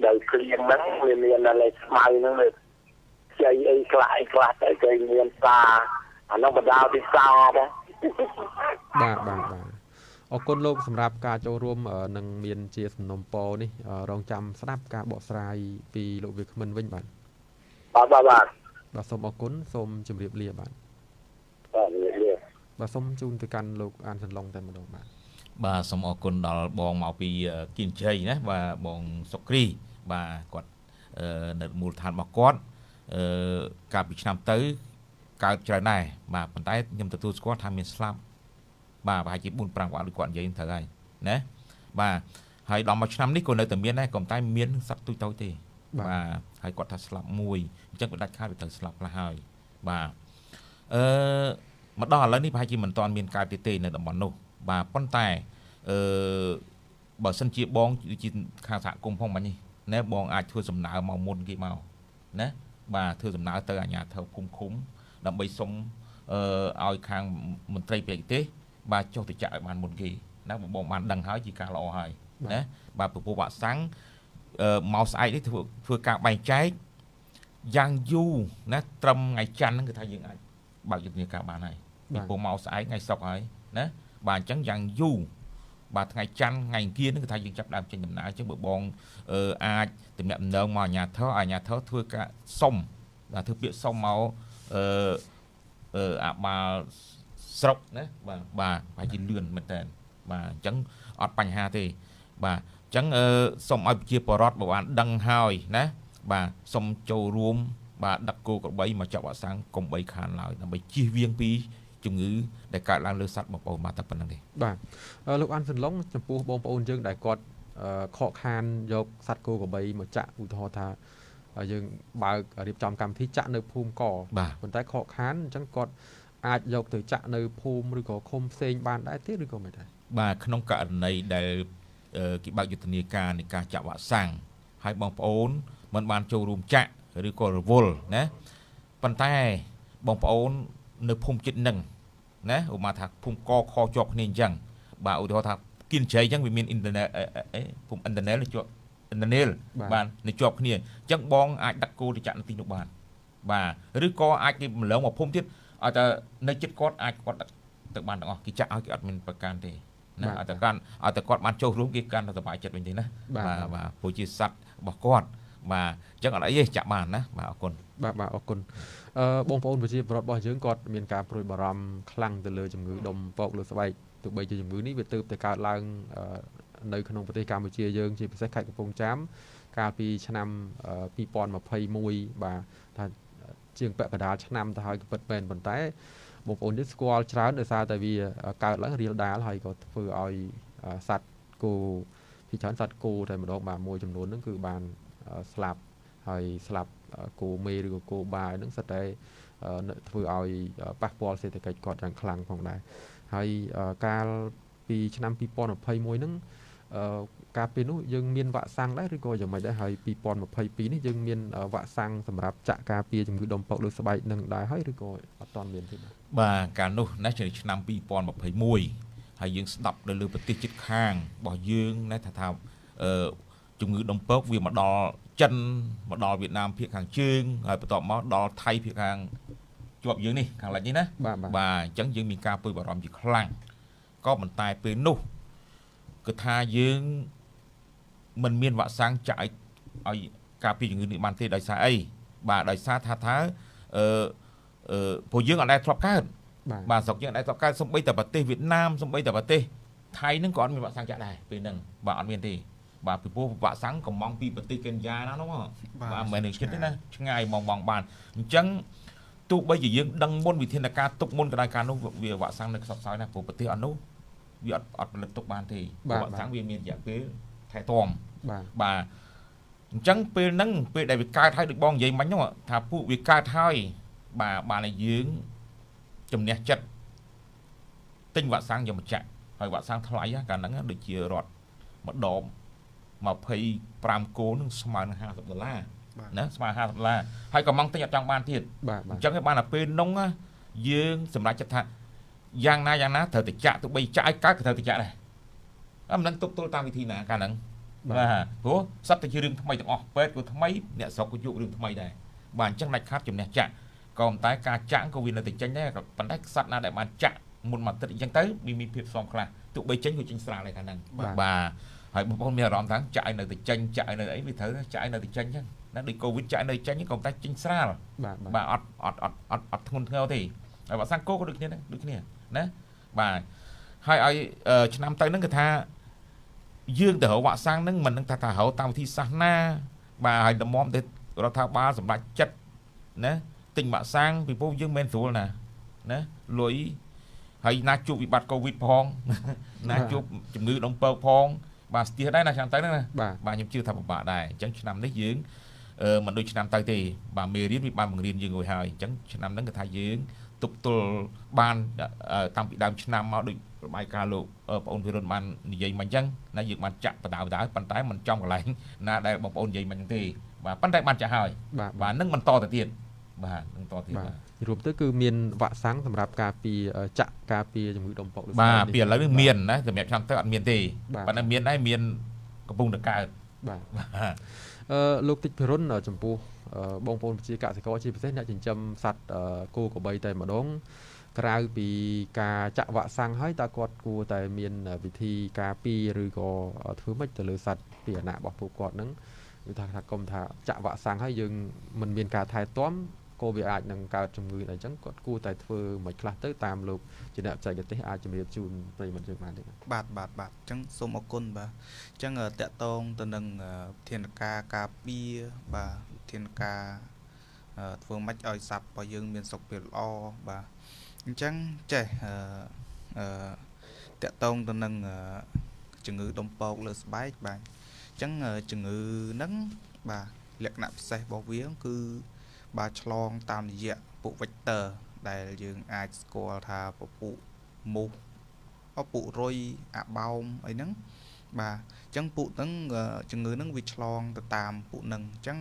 ដល់គ្លៀងហ្នឹងវាមានលេខស្មៅហ្នឹងជ័យអីខ្លះទៅគេមានសាអានោះបដាលពិសោធន៍ដែរ បាទអរគុណលោកសម្រាប់ការចូលរួមនឹងមានជាសំណុំពរនេះរងចាំស្ដាប់ការបកស្រាយពីលោកវាគ្មិនវិញបាទសូមអរគុណសូមជម្រាបលាបាទបាទសូមជូនទៅកាន់លោកអានសន្លងតែម្ដងបាទ សូមអរគុណដល់បងមកពីគៀនជ័យណាបាទបងសុគ្រីបាទគាត់នៅមូលដ្ឋានរបស់គាត់កាលពីឆ្នាំទៅកើតច្រើនដែរបាទប៉ុន្តែខ្ញុំទទួលស្គាល់ថាមានស្លាប់បាទប្រហែលជា 4-5 វ៉ាដូចគាត់និយាយត្រូវហើយណាបាទហើយដល់មួយឆ្នាំនេះក៏នៅតែមានដែរក៏តែមានសត្វទូចទេបាទហើយគាត់ថាស្លាប់មួយអញ្ចឹងវាដាច់ខាតវាត្រូវស្លាប់ខ្លះហើយបាទមកដល់ឥឡូវនេះប្រហែលជាមិនទាន់មានកើតទេនៅតំបន់នោះបាទប៉ុន្តែបើសិនជាបងជាខាងសហគមន៍ផងមិញនេះណាបងអាចធ្វើសំណើមកមុនគេមកណាបាទធ្វើសំណើទៅអាជ្ញាធរភូមិឃុំដើម្បីសុំឲ្យខាងមន្ត្រីបច្ចេកទេសបាទចុះទៅចាក់ឲ្យបានមុនគេណាបងបានដឹងហើយជាការល្អហើយណាបាទពពុះវ៉ាក់សាំងមកស្អែកនេះធ្វើការបែងចែកយ៉ាងយូរណាត្រឹមថ្ងៃច័ន្ទហ្នឹងគឺថាយើងអាចបើកយុទ្ធនាការបានហើយពីពុំមកស្អែកថ្ងៃសុក្រហើយណាបាទអញ្ចឹងយ៉ាងយូរបាទថ្ងៃច័ន្ទថ្ងៃអង្គារហ្នឹងគឺថាយើងចាប់ដើមចេញដំណើរអញ្ចឹងបើបងអាចទំនាក់ទំនងមកអាជ្ញាធរធ្វើការសុំបាទធ្វើពាក្យសុំមកអាបាលស្រុកណាបាទប្រហែលជាលឿនមែនតើបាទអញ្ចឹងអត់បញ្ហាទេបាទអញ្ចឹងសូមឲ្យប្រជាពលរដ្ឋបើបានដឹងហើយណាបាទសូមចូលរួមបាទដឹកគោក្របីមកចាក់វ៉ាក់សាំងកុំបីខានឡើយដើម្បីជៀសវាងពីជំងឺដែលកើតឡើងលើសត្វបងប្អូនបាទតែប៉ុណ្្នឹងទេបាទលោកអានសន្លងចំពោះបងប្អូនយើងដែលគាត់ខកខានយកសត្វគោក្របីមកចាក់ឧទាហរណ៍ថាយើងបើករៀបចំកម្មវិធីចាក់នៅភូមិកប៉ុន្តែខកខានអញ្ចឹងគាត់អាចយកទៅចាក់នៅភូមិឬក៏ឃុំផ្សេងបានដែរទេឬក៏មិនដែរបាទក្នុងករណីដែលគេបើកយុទ្ធនាការនៃការចាក់វ៉ាក់សាំងហើយបងប្អូនមិនបានចូលរួមចាក់ឬក៏រវល់ណាប៉ុន្តែបងប្អូននៅភូមិចិត្តនឹងណាឧបមាថាភូមិកខជាប់គ្នាអញ្ចឹងបាទឧទាហរណ៍ថាគៀនជ័យអញ្ចឹងវាមានអ៊ីនធឺណិតភូមិអ៊ីនធឺណិតជាប់អ៊ីនធឺណិតបាននៅជាប់គ្នាអញ្ចឹងបងអាចដាក់គោទៅចាក់នៅទីនោះបានបាទឬក៏អាចគេម្លងមកភូមិទៀតឲ្យតែនៅចិត្តគាត់អាចគាត់ទៅបានទាំងអស់គេចាក់ឲ្យគេអត់មានប្រកាន់ទេណាឲ្យតែគាត់បានចូលរួមគេកាន់តែសប្បាយចិត្តវិញទេណាបាទព្រោះជាសัตว์របស់គាត់បាទអញ្ចឹងអត់អីទេចាក់បានណាបាទអរគុណបាទអរគុណបងប្អូនប្រជាពលរដ្ឋរបស់យើងគាត់មានការព្រួយបារម្ភខ្លាំងទៅលើជំងឺដុំពកលើស្បែកទោះបីជាជំងឺនេះវាទើបតែកើតឡើងនៅក្នុងប្រទេសកម្ពុជាយើងជាពិសេសខេត្តកំពង់ចាមកាលពីឆ្នាំ2021បាទថាជាងពាក់កណ្ដាលឆ្នាំទៅហើយក៏ពិតមែនប៉ុន្តែបងប្អូនយើងស្គាល់ច្រើនដោយសារតែវាកើតឡើងរៀលដាលហើយក៏ធ្វើឲ្យសត្វគោពីច្រើនសត្វគោតែម្ដងបាទមួយចំនួនហ្នឹងគឺបានស្លាប់ហើយស្លាប់គោមេឬក៏គោបាយហ្នឹងសិតតែធ្វើឲ្យប៉ះពាល់សេដ្ឋកិច្ចគាត់យ៉ាងខ្លាំងផងដែរហើយកាលពីឆ្នាំ2021ហ្នឹងកាលពេលនោះយើងមានវ៉ាក់សាំងដែរឬក៏យ៉ាងម៉េចដែរហើយ2022នេះយើងមានវ៉ាក់សាំងសម្រាប់ចាក់ការពារជំងឺដុំពកលើស្បែកនឹងដែរហើយឬក៏អត់ទាន់មានទេបាទកាលនោះណាឆ្នាំ2021ហើយយើងស្ដាប់នៅលើប្រទេសជិតខាងរបស់យើងណាថាជំងឺដុំពកវាមកដល់ចិនមកដល់វៀតណាមភាគខាងជើងហើយបន្ទាប់មកដល់ថៃភាគខាងជាប់យើងនេះខាងលិចនេះណាបាទអញ្ចឹងយើងមានការព្រួយបារម្ភជាខ្លាំងក៏ប៉ុន្តែពេលនោះគឺថាយើងមិនមានវ៉ាក់សាំងចាក់ឲ្យការពារជំងឺនេះបានទេដោយសារអីបាទដោយសារថាព្រោះយើងអត់ដែលធ្លាប់កើត បាទស្រុកយើងដែរតកើតសំបីតែប្រទេសវៀតណាមសំបីតែប្រទេសថៃនឹងក៏អត់មានវ៉ាក់សាំងចាក់ដែរពេលហ្នឹងបាទអត់មានទេបាទពីព្រោះវ៉ាក់សាំងកំងពីប្រទេសកេនយ៉ាណានោះបាទមិនមែននឹងចិត្តទេណាឆ្ងាយមកបានអញ្ចឹងទោះបីជាយើងដឹងមុនវិធានការទុកមុនក៏ដោយការនោះវាវ៉ាក់សាំងនៅខ្សត់ខ្សោយណាព្រោះប្រទេសអត់នោះវាអត់ផលិតទុកបានទេវ៉ាក់សាំងវាមានរយៈពេលថែទាំបាទអញ្ចឹងពេលហ្នឹងពេលដែលវាកើតហើយដូចបងនិយាយមិញហ្នឹងថាពួកវាកើតហើយបាទបានឲ្យយើងជំនះចិត្តទិញវ៉ាក់សាំងយកមកចាក់ហើយវ៉ាក់សាំងថ្លៃកាលហ្នឹងដូចជារត់ម្ដង25គោនឹងស្មើនឹង$50ណាស្មើ$50ហើយក៏មកទិញអត់ចង់បានទៀតអញ្ចឹងឯបានតែពេលនោះយើងសម្រាប់ចិត្តថាយ៉ាងណាត្រូវតែចាក់ទោះបីចាក់ឲ្យកើតក៏ត្រូវតែចាក់ដែរអត់មិនដឹងទប់ទល់តាមវិធីណាកាលហ្នឹងបាទព្រោះសត្វតែជារឿងថ្មីទាំងអស់ពេទ្យក៏ថ្មីអ្នកស្រុកក៏យករឿងថ្មីដែរបាទអញ្ចឹងដាច់ខាតជំនះចាក់ក៏តែការចាក់ក៏វានៅតែចេញដែរប៉ុន្តែសត្វណាដែលបានចាក់មុនមួយអាទិត្យអញ្ចឹងទៅវាមានភាពផ្សំខ្លះទោះបីចេញក៏ចេញស្រាលដែរកាលហ្នឹងបាទហើយបងប្អូនមានអារម្មណ៍ថាចាក់ឲ្យនៅតែចេញចាក់ឲ្យនៅអីវាត្រូវចាក់ឲ្យនៅតែចេញអញ្ចឹងណាដូចកូវីដចាក់នៅចេញក៏តែចេញស្រាលបាទអត់ធ្ងន់ធ្ងរទេហើយវ៉ាក់សាំងគោក៏ដូចគ្នាណាបាទហើយឲ្យឆ្នាំទៅហ្នឹងគឺថាយើងទៅរកវ៉ាក់សាំងហ្នឹងមិននឹងថារកតាមវិធីសាស្ត្រណាបាទហើយតម្រាំទៅរដ្ឋាភិបាលសម្រាប់ចិត្តណាទិញវ៉ាក់សាំងពីព្រោះយើងមិនស្រួលណាលុយហើយណាជួបវិបត្តិកូវីដផងណាជួបជំងឺដុំពើផងបាទស្ទះដែរណាឆ្នាំទៅហ្នឹងណាបាទខ្ញុំជឿថាពិបាកដែរអញ្ចឹងឆ្នាំនេះយើងមិនដូចឆ្នាំទៅទេបាទមេរៀនវាបានបង្រៀនយើងរួចហើយអញ្ចឹងឆ្នាំហ្នឹងគឺថាយើងទប់ទល់បានតាំងពីដើមឆ្នាំមកដូចរបាយការណ៍លោកបងប្អូនវិរុនបាននិយាយមកអញ្ចឹងណាយើងបានចាក់បដៅប៉ុន្តែមិនចំកន្លែងណាដែលបងប្អូននិយាយមកអញ្ចឹងទេបាទប៉ុន្តែបានចាក់ហើយបាទនឹងបន្តទៅទៀតបាទនឹងតទៀតបាទរួមទៅគឺមានវ៉ាក់សាំងសម្រាប់ការពារចាក់ការពារជំងឺដុំពកបាទពីឥឡូវនេះមានណាសម្រាប់ឆ្នាំទៅអត់មានទេប៉ុន្តែមានដែរមានកំពុងតែកើតបាទលោកតិចភិរុនចំពោះបងប្អូនប្រជាកសិករជាពិសេសអ្នកចិញ្ចឹមសត្វគោក្របីតែម្ដងក្រៅពីការចាក់វ៉ាក់សាំងហើយតើគាត់គួរតែមានវិធីការពារឬក៏ធ្វើម៉េចទៅលើសត្វពីអាណារបស់ពួកគាត់ហ្នឹងគឺថាកុំថាចាក់វ៉ាក់សាំងហើយយើងមិនមានការថែទាំក៏វាអាចនឹងកើតជំងឺដែរអញ្ចឹងគាត់គួរតែធ្វើមិនខ្លះទៅតាមលោកជាអ្នកបច្ចេកទេសអាចជំរាបជូនប្រិយមិត្តយើងបានទេបាទអញ្ចឹងសូមអរគុណបាទអញ្ចឹងតកតងទៅនឹងធានការការពារបាទធានការធ្វើម៉េចឲ្យសត្វរបស់យើងមានសុខភាពល្អបាទអញ្ចឹងចេះតកតងទៅនឹងជំងឺដុំពកលើស្បែកបាទអញ្ចឹងជំងឺហ្នឹងបាទលក្ខណៈពិសេសរបស់វាគឺបាទឆ្លងតាមរយៈពួក vector ដែលយើងអាចស្គាល់ថាពពួកមូសពួករុយអាបោមអីហ្នឹងបាទអញ្ចឹងពួកហ្នឹងជំងឺហ្នឹងវាឆ្លងទៅតាមពួកហ្នឹងអញ្ចឹង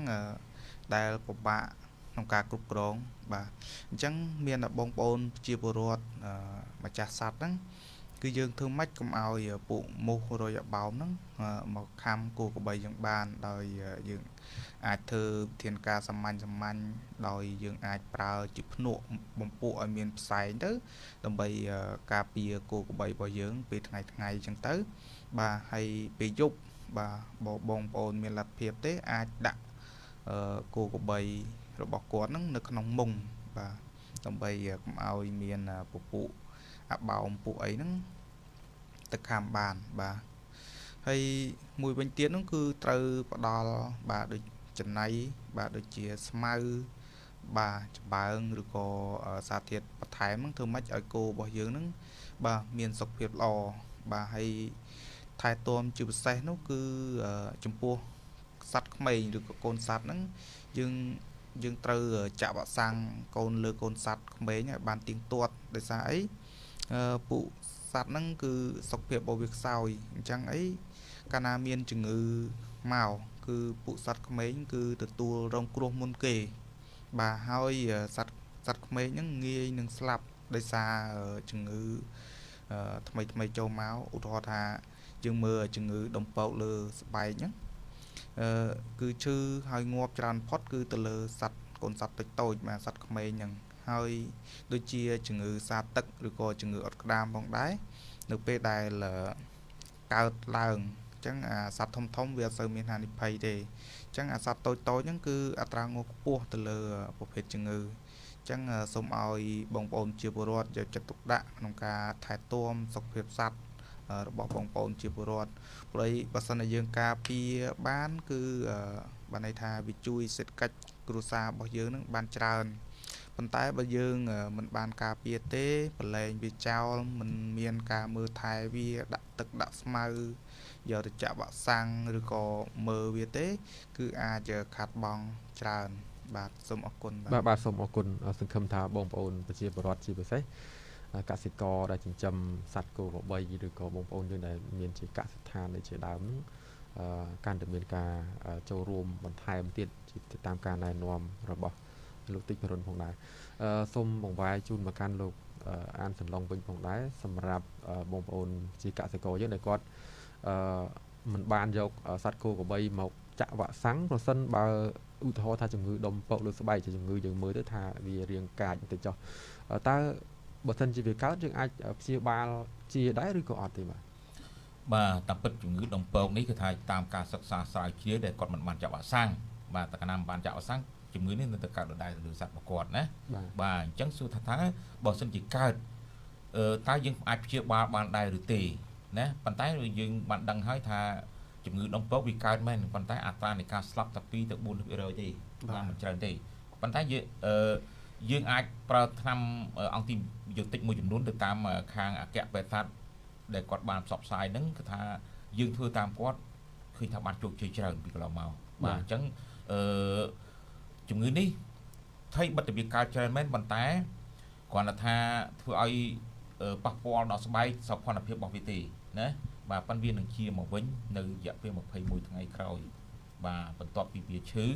ដែលពិបាកក្នុងការគ្រប់គ្រងបាទអញ្ចឹងមានតែបងប្អូនជាពលរដ្ឋម្ចាស់សត្វហ្នឹងគឺយើងធ្វើម៉េចកុំឲ្យពួកមូសរុយអាបោមហ្នឹងមកខំគោក្របីយើងបានដោយយើងអាចធ្វើវិធានការសាមញ្ញដោយយើងអាចប្រើជាភ្នក់បំពួកឲ្យមានផ្សែងទៅដើម្បីការពារគោក្របីរបស់យើងពេលថ្ងៃអញ្ចឹងទៅបាទហើយពេលយប់បាទបងប្អូនមានលទ្ធភាពទេអាចដាក់គោក្របីរបស់គាត់ហ្នឹងនៅក្នុងមុងបាទដើម្បីកុំឲ្យមានពពួកអាបោមពួកអីហ្នឹងទៅខាំបានបាទហើយមួយវិញទៀតហ្នឹងគឺត្រូវផ្ដល់បាទដូចចំណៃបាទដូចជាស្មៅបាទចំបើងឬក៏សារធាតុបន្ថែមហ្នឹងធ្វើម៉េចឲ្យគោរបស់យើងហ្នឹងបាទមានសុខភាពល្អបាទហើយថែទាំជាពិសេសនោះគឺចំពោះសត្វក្មេងឬក៏កូនសត្វហ្នឹងយើងត្រូវចាក់វ៉ាក់សាំងកូនលើកូនសត្វក្មេងឲ្យបានទៀងទាត់ដោយសារអីពួកសត្វហ្នឹងគឺសុខភាពរបស់វាខ្សោយអញ្ចឹងអីកាលណាមានជំងឺមកគឺពួកសត្វក្មេងគឺទទួលរងគ្រោះមុនគេបាទហើយសត្វក្មេងហ្នឹងងាយនឹងស្លាប់ដោយសារជំងឺថ្មីចូលមកឧទាហរណ៍ថាយើងមើលជំងឺដុំពកលើស្បែកហ្នឹងគឺឈឺហើយងាប់ច្រើនផុតគឺទៅលើសត្វកូនសត្វតូចបាទសត្វក្មេងហ្នឹងហើយដូចជាជំងឺសាទឹកឬក៏ជំងឺអុតក្តាមផងដែរនៅពេលដែលកើតឡើងអញ្ចឹងអាសត្វធំវាអត់សូវមានហានិភ័យទេអញ្ចឹងអាសត្វតូចហ្នឹងគឺអត្រាងាប់ខ្ពស់ទៅលើប្រភេទជំងឺអ ចឹងសូមឲ្យបងប្អូនជាពលរដ្ឋយកចិត្តទុកដាក់ក្នុងការថែទាំសុខភាពសត្វរបស់បងប្អូនជាពលរដ្ឋព្រោះបើសិនជាយើងការពារបានគឺបានន័យថាវាជួយសេដ្ឋកិច្ចគ្រួសាររបស់យើងនឹងបានច្រើនប៉ុន្តែបើយើងមិនបានការពារទេប្រឡែងវាចោលមិនមានការមើលថែវាដាក់ទឹកដាក់ស្មៅយកទៅចាក់វ៉ាក់សាំងឬក៏មើលវាទេគឺអាចខាត់បងច្រើនបាទសូមអរគុណបាទសូមអរគុណសង្ឃឹមថាបងប្អូនប្រជាពលរដ្ឋជាពិសេសកសិករដែលចិញ្ចឹមសត្វគោក្របីឬក៏បងប្អូនយើងដែលមានជាកសិដ្ឋានដែលជាដើមហ្នឹងកាន់តែមានការចូលរួមបន្ថែមទៀតតាមការណែនាំរបស់លោកតិចពរុនផងដែរសូមបង្វែរជូនមកកាន់លោកអានសន្លងវិញផងដែរសម្រាប់បងប្អូនជាកសិករយើងដែលគាត់មិនបានយកសត្វគោក្របីមកចាក់វ៉ាក់សាំងប្រសិនបើឧទាហរណ៍ថាជំងឺដុំពកលើស្បែកជាជំងឺយើងមើលទៅថាវារាងកាចទៅចុះតើបើសិនជាវាកើតយើងអាចព្យាបាលជាដែរឬក៏អត់ទេបាទតាមពិតជំងឺដុំពកនេះគឺថាតាមការសិក្សាស្រាវជ្រាវដែលគាត់មិនបានចាក់វ៉ាក់សាំងបាទតែកាលណាមិនបានចាក់វ៉ាក់សាំងជំងឺនេះនៅតែកើតដដែលលើសត្វរបស់គាត់ណាបាទអញ្ចឹងសួរថាបើសិនជាកើតតើយើងអាចព្យាបាលបានដែរឬទេណាប៉ុន្តែយើងបានដឹងហើយថាជំងឺដុំពកវាកើតមែនប៉ុន្តែអត្រានៃការស្លាប់តែ2 ទៅ 4% ទេបាទមិនច្រើនទេប៉ុន្តែយើងអាចប្រើថ្នាំអង់ទីប៊ីយោទិកមួយចំនួនទៅតាមខាងអគ្គបេក្ខសត្វដែលគាត់បានផ្សព្វផ្សាយហ្នឹងគឺថាយើងធ្វើតាមគាត់ឃើញថាបានជោគជ័យច្រើនពីកន្លងមកបាទអញ្ចឹងជំងឺនេះថៃបិទវាកើតច្រើនមែនប៉ុន្តែគ្រាន់តែថាធ្វើឲ្យប៉ះពាល់ដល់ស្បែកសោភ័ណភាពរបស់វាទេណាបាទប៉ុន្តែវានឹងជាមកវិញនៅរយៈពេល21ថ្ងៃក្រោយបាទបន្ទាប់ពីវាឈឺ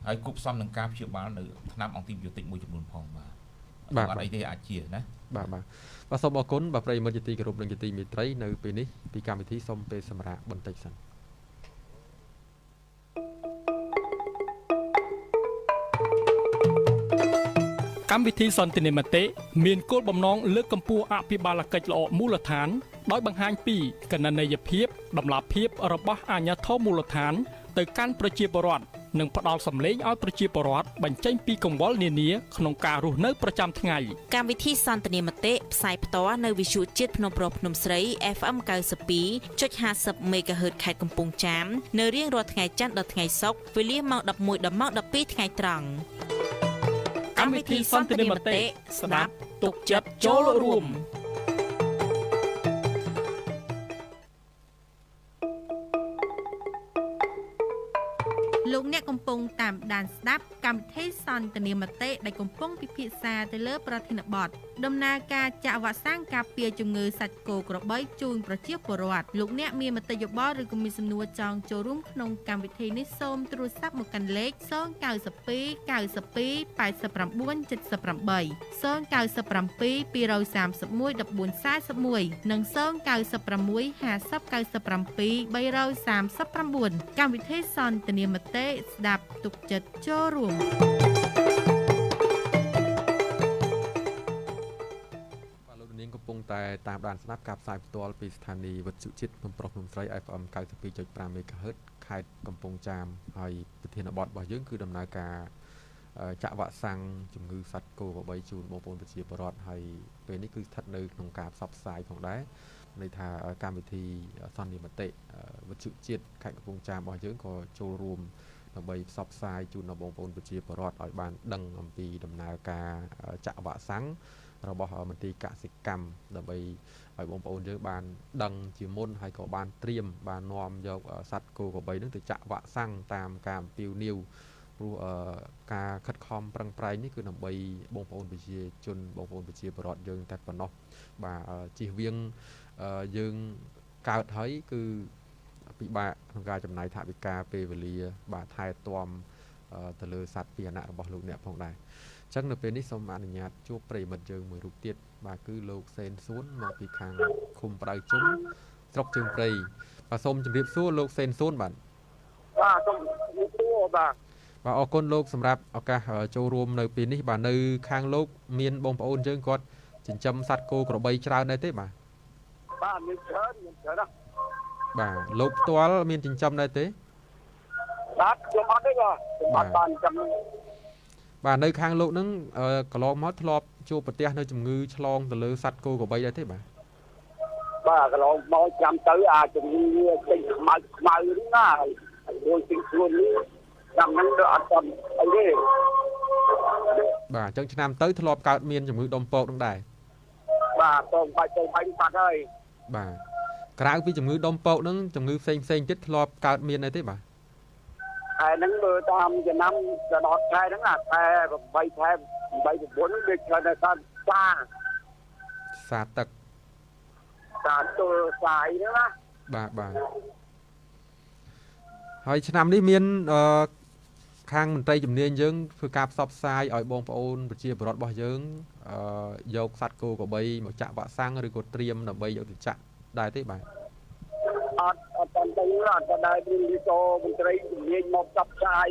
ហើយគប់ផ្សំនឹងការព្យាបាលនៅថ្នាំអង់ទីប៊ីយោទិកមួយចំនួនផងបាទអត់អីទេអាចជាណាបាទសូមអរគុណបាទប្រិយមិត្តជាទីគោរពនិងជាទីមេត្រីនៅពេលនេះពីកម្មវិធីសូមពេលសម្រាប់បន្តិចសិនកម្មវិធីសន្ទនាមតិមានគោលបំណងលើកកម្ពស់អភិបាលកិច្ចល្អមូលដ្ឋានដោយបង្ហាញពីគណនេយ្យភាពតម្លាភាពរបស់អាជ្ញាធរមូលដ្ឋានទៅកាន់ប្រជាពលរដ្ឋនិងផ្ដល់សម្លេងឲ្យប្រជាពលរដ្ឋបញ្ចេញពីកង្វល់នានាក្នុងការរស់នៅប្រចាំថ្ងៃកម្មវិធីសន្ទនាមតិផ្សាយផ្ទាល់នៅវិទ្យុជាតិភ្នំប្រុសភ្នំស្រី FM 92.50 MHz ខេត្តកំពង់ចាមនៅរៀងរាល់ថ្ងៃច័ន្ទដល់ថ្ងៃសុក្រវេលាម៉ោង 11 ដល់ម៉ោង 12 ថ្ងៃត្រង់កម្មវិធីសន្ទនាមតិស្ដាប់ទុកចិត្តចូលរួមលោកអ្នកកំពុងតាមដានស្ដាប់កម្មវិធីសន្ទនាមតិដែលកំពុងពិភាក្សាទៅលើប្រធានបទដំណើរការចាក់វ៉ាក់សាំងការពារជំងឺសាច់គោក្របីជូនប្រជាពលរដ្ឋលោកអ្នកមានមតិយោបល់ឬក៏មានសំណួរចង់ចូលរួមក្នុងកម្មវិធីនេះសូមទូរស័ព្ទមកកាន់លេខ092 92 89 78 097 231 1441និង096 50 97 339កម្មវិធីសន្ទនាមតិស្ដាប់ទុកចិត្តចូលរួមលោកនាងកំពុងតែតាមដានស្ដាប់ការផ្សាយផ្ទាល់ពីស្ថានីយ៍វិទ្យុជាតិភ្នំប្រុសភ្នំស្រី FM 92.5 MHz ខេត្តកំពង់ចាមហើយប្រធានបទរបស់យើងគឺដំណើរការចាក់វ៉ាក់សាំងជំងឺសត្វគោក្របីជូនបងប្អូនប្រជាពលរដ្ឋហើយពេលនេះគឺស្ថិតនៅក្នុងការផ្សព្វផ្សាយផងដែរន័យថាកម្មវិធីសន្និមតិវិទ្យុជាតិខេត្តកំពង់ចាមរបស់យើងក៏ចូលរួមដើម្បីផ្សព្វផ្សាយជូនដល់បងប្អូនប្រជាពលរដ្ឋឲ្យបានដឹងអំពីដំណើរការចាក់វ៉ាក់សាំងរបស់មន្ទីរកសិកម្មដើម្បីឲ្យបងប្អូនយើងបានដឹងជាមុនហើយក៏បានត្រៀមបាននាំយកសត្វគោក្របីនឹងទៅចាក់វ៉ាក់សាំងតាមការអំពាវនាវព្រោះការខិតខំប្រឹងប្រែងនេះគឺដើម្បីបងប្អូនប្រជាជនបងប្អូនប្រជាពលរដ្ឋយើងតែប៉ុណ្ណោះបាទជៀសវាងយើងកើតហើយគឺពិបាកក្នុងការចំណាយថវិកាពេលវេលាបាទថែទាំទៅលើសត្វពាហនៈរបស់លោកអ្នកផងដែរអញ្ចឹងនៅពេលនេះសូមអនុញ្ញាតជួបប្រិយមិត្តយើងមួយរូបទៀតបាទគឺលោកសេនសួនមកពីខាងឃុំផ្ដៅជុំស្រុកជើងព្រៃបាទសូមជម្រាបសួរលោកសេនសួនបាទសូមជម្រាបសួរបាទអរគុណលោកសម្រាប់ឱកាសចូលរួមនៅពេលនេះបាទនៅខាងលោកមានបងប្អូនយើងគាត់ចិញ្ចឹមសត្វគោក្របីច្រើនដែរទេបាទមានច្រើនណាស់បាទលោកផ្ទាល់មានចិញ្ចឹមដែរទេបាទខ្ញុំអត់ទេបាទខ្ញុំអត់បានចិញ្ចឹម បាទនៅខាងលោកហ្នឹងកន្លងមកធ្លាប់ជួបប្រទះនៅជំងឺឆ្លងទៅលើសត្វគោក្របីដែរទេបាទ បាទកន្លងមកចាំទៅអាចជំងឺពេញខ្មៅហ្នឹងណាមួយពីខ្លួននេះចាំហ្នឹងអត់ទាន់អីទេ បាទអញ្ចឹងឆ្នាំទៅធ្លាប់កើតមានជំងឺដុំពកហ្នឹងដែរ បាទតោងបាច់ទៅបាញ់បាត់ហើយ បាទក្រៅពីជំងឺដុំពកហ្នឹងជំងឺផ្សេងទៀតធ្លាប់កើតមានដែរទេបាទ ហើយហ្នឹងមើលតាមចំណាំដល់ខែហ្នឹងអាខែ8ខែ8 9ហ្នឹងវាឆ្លងទៅតាមសាទឹក តាមទល់សាយហ្នឹងណា បាទហើយឆ្នាំនេះមានខាងមន្ត្រីជំនាញយើងធ្វើការផ្សព្វផ្សាយឲ្យបងប្អូនប្រជាពលរដ្ឋរបស់យើងយកសត្វគោក្របីមកចាក់វ៉ាក់សាំងឬក៏ត្រៀមដើម្បីយកទៅចាក់ដែរទេបាទ អត់តាន់ទៅអត់ដែរមានលីតូមន្ត្រីជំនាញមកផ្សព្វផ្សាយ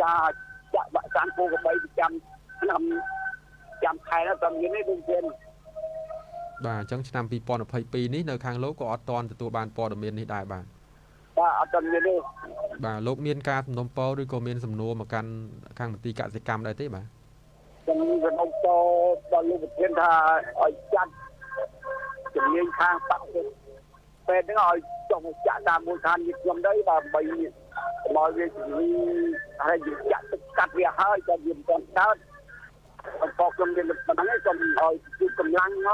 ការចាក់វ៉ាក់សាំងគោក្របីប្រចាំឆ្នាំចាំខែហ្នឹងតែមាននេះដូចជា បាទអញ្ចឹងឆ្នាំ2022នេះនៅខាងលោកក៏អត់ទាន់ទទួលបានព័ត៌មាននេះដែរបាទ បាទអត់ទាន់មានទេ បាទលោកមានការសំណុំពរឬក៏មានសំណួរមកកាន់ខាងមន្ទីរកសិកម្មដែរទេបាទ ខ្ញុំសំណុំពរដល់លោកប្រធានថាឲ្យចាត់ជំនាញខាងបាក់ពេលហ្នឹងឲ្យចុះមកចាក់តាមមូលដ្ឋានយើងខ្ញុំទៅដើម្បីមកវាជំនាញហើយយើងចាក់ទឹកកាត់វាហើយតែវាមិនទាន់កើតអង្គខ្ញុំមានប៉ុណ្ណឹងខ្ញុំឲ្យជួយកម្លាំងម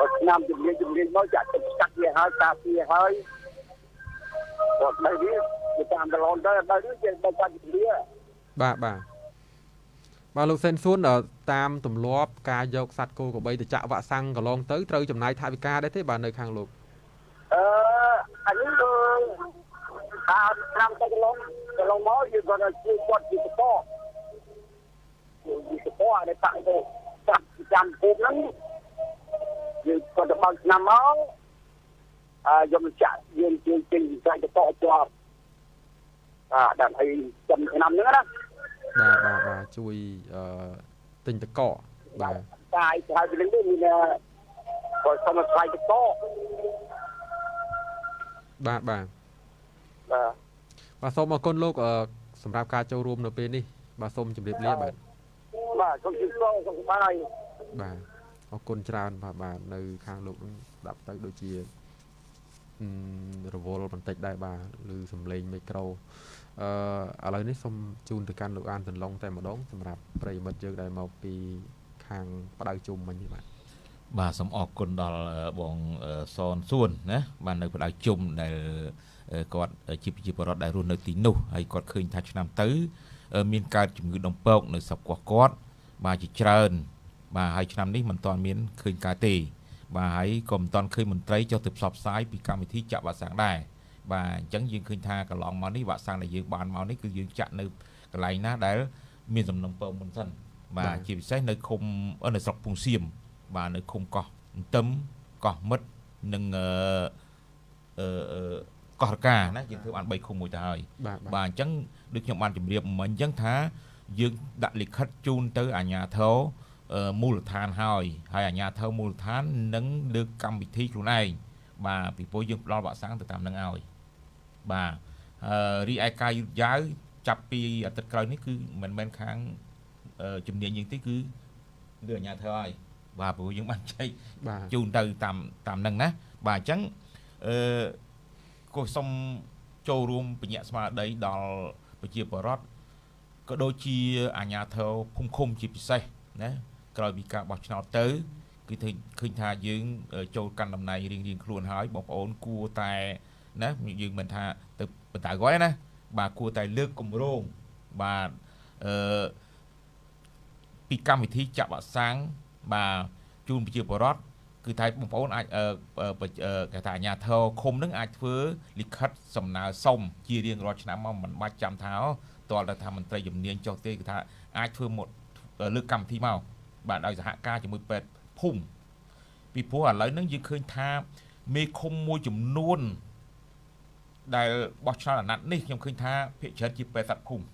កឆ្នាំជំនាញមកចាក់ទឹកកាត់វាហើយការពារហើយគាត់ទៅវាតាមតឡនទៅដល់នេះជាបើកាត់ជំនាញ បាទលោកសេនសួនតាមទម្លាប់ការយកសត្វគោក្របីទៅចាក់វ៉ាក់សាំងកន្លងទៅត្រូវចំណាយថវិកាដែរទេបាទនៅខាងលោក អានេះតាមឆ្នាំទៅកន្លងមកយើងគាត់ជួយគាត់ពីបកឲ្យតាក់ទៅចាំភូមិហ្នឹងយើងគាត់ទៅបើកឆ្នាំមកយកមកចាក់យើងជួយពេញវិស័យទៅតជាប់ដើម្បីចំឆ្នាំហ្នឹងណា បាទជួយទិញតកបាទ កាយហើយពីនេះមានគាត់សុំឲ្យថ្លៃតក បាទសូមអរគុណលោកសម្រាប់ការចូលរួមនៅពេលនេះបាទសូមជម្រាបលាបាទសូមជម្រាបសូមបាយ បាទអរគុណច្រើនបាទនៅខាងលោកនឹងស្ដាប់ទៅដូចជារវល់បន្តិចដែរបាទឬសំឡេងមីក្រូឥឡូវនេះសូមជូនទៅកាន់លោកអានសន្លងតែម្ដងសម្រាប់ប្រិយមិត្តយើងដែលមកពីខាងផ្ដៅជុំមិញនេះបាទ បាទសូមអរគុណដល់បងសនសួនណាបាទនៅផ្ដៅជុំដែលគាត់ជាប្រជាពលរដ្ឋដែលរស់នៅទីនោះហើយគាត់ឃើញថាឆ្នាំទៅមានកើតជំងឺដុំពកនៅស្រុកគាត់បាទជាច្រើនបាទហើយឆ្នាំនេះមិនទាន់មានឃើញកើតទេបាទហើយក៏មិនទាន់ឃើញមន្ត្រីចុះទៅផ្សព្វផ្សាយពីកម្មវិធីចាក់វ៉ាក់សាំងដែរបាទអញ្ចឹងយើងឃើញថាកន្លងមកនេះវ៉ាក់សាំងដែលយើងបានមកនេះគឺយើងចាក់នៅកន្លែងណាដែលមានសំណុំពរមុនសិនបាទជាពិសេសនៅឃុំនៅស្រុកពុងសៀមបាទនៅឃុំកោះអន្ទឹមកោះមិត្តនិងកោះរកាណាយើងធ្វើបាន3ឃុំមួយទៅហើយបាទអញ្ចឹងដូចខ្ញុំបានជម្រាបមិញអញ្ចឹងថាយើងដាក់លិខិតជូនទៅអាជ្ញាធរមូលដ្ឋានហើយអាជ្ញាធរមូលដ្ឋាននឹងលើកកម្មវិធីខ្លួនឯងបាទពីព្រោះយើងផ្ដល់វ៉ាក់សាំងទៅតាមនឹងឲ្យបាទរីឯការយឺតយ៉ាវចាប់ពីអាទិត្យក្រោយនេះគឺមិនមែនខាងជំនាញយើងទេគឺលើអាជ្ញាធរហើយបាទព្រោះយើងបានចែកជូនទៅតាមនឹងណាបាទអញ្ចឹងក៏សូមចូលរួមបញ្ញាក់ស្មារតីដល់ប្រជាពលរដ្ឋក៏ដូចជាអាជ្ញាធរភូមិឃុំជាពិសេសណាក្រោយពីការបោះឆ្នោតទៅគឺឃើញថាយើងចូលកាន់តំណែងរៀងៗខ្លួនហើយបងប្អូនគួរតែណាយើងមិនថាទៅបន្តគាត់ណាបាទគួរតែលើកគម្រោងបាទពីកម្មវិធីចាក់វ៉ាក់សាំងបាទជូនប្រជាពលរដ្ឋគឺថាបងប្អូនអាចគេថាអាជ្ញាធរឃុំនឹងអាចធ្វើលិខិតសំណើសុំជារៀងរាល់ឆ្នាំមកមិនបាច់ចាំថាតើថាមន្ត្រីជំនាញចុះទេគឺថាអាចធ្វើមកលើកកម្មវិធីមកបាទដោយសហការជាមួយពេទ្យភូមិពីព្រោះឥឡូវហ្នឹងយើងឃើញថាមេឃុំមួយចំនួនដែលបោះឆ្នោតអាណត្តិនេះខ្ញុំឃើញថាភាគច្រើនជាពេទ្យសត្វភូមិ